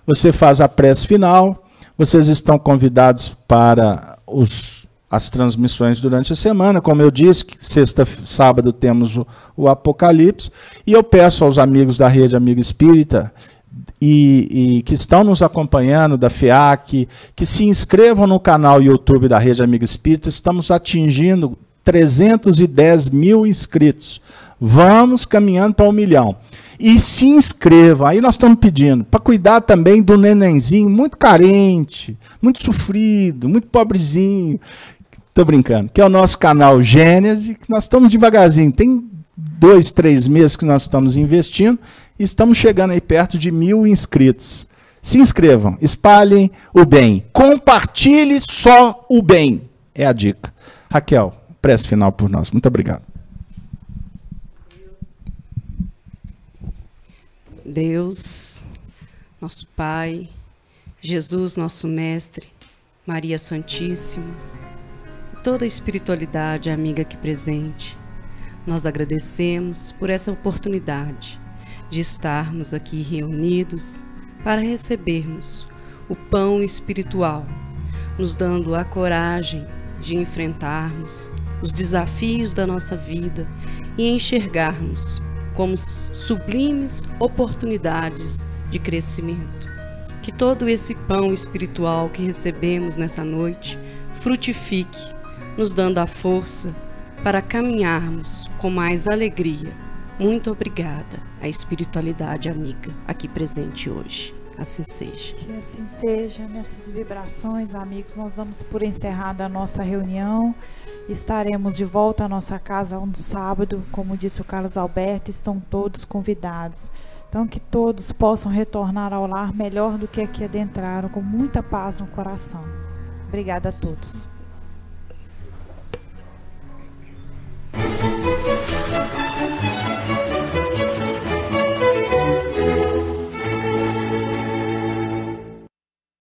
você faz a prece final, vocês estão convidados para as transmissões durante a semana, como eu disse, sexta, sábado temos o Apocalipse, e eu peço aos amigos da Rede Amigo Espírita, e que estão nos acompanhando, da FEAC, que se inscrevam no canal YouTube da Rede Amigo Espírita. Estamos atingindo 310 mil inscritos. Vamos caminhando para 1 milhão. E se inscrevam. Aí nós estamos pedindo para cuidar também do nenenzinho muito carente, muito sofrido, muito pobrezinho. Estou brincando. Que é o nosso canal Gênese, que nós estamos devagarzinho. Tem 2, 3 meses que nós estamos investindo. Estamos chegando aí perto de 1000 inscritos. Se inscrevam, espalhem o bem. Compartilhe só o bem. É a dica. Raquel, prece final por nós. Muito obrigado. Deus, nosso Pai, Jesus, nosso Mestre, Maria Santíssima, toda a espiritualidade amiga aqui presente, nós agradecemos por essa oportunidade de estarmos aqui reunidos para recebermos o pão espiritual, nos dando a coragem de enfrentarmos os desafios da nossa vida e enxergarmos como sublimes oportunidades de crescimento. Que todo esse pão espiritual que recebemos nessa noite frutifique, nos dando a força para caminharmos com mais alegria. Muito obrigada à espiritualidade amiga aqui presente hoje. Assim seja. Que assim seja. Nessas vibrações, amigos, nós damos por encerrada a nossa reunião. Estaremos de volta à nossa casa no sábado. Como disse o Carlos Alberto, estão todos convidados. Então, que todos possam retornar ao lar melhor do que aqui adentraram, com muita paz no coração. Obrigada a todos.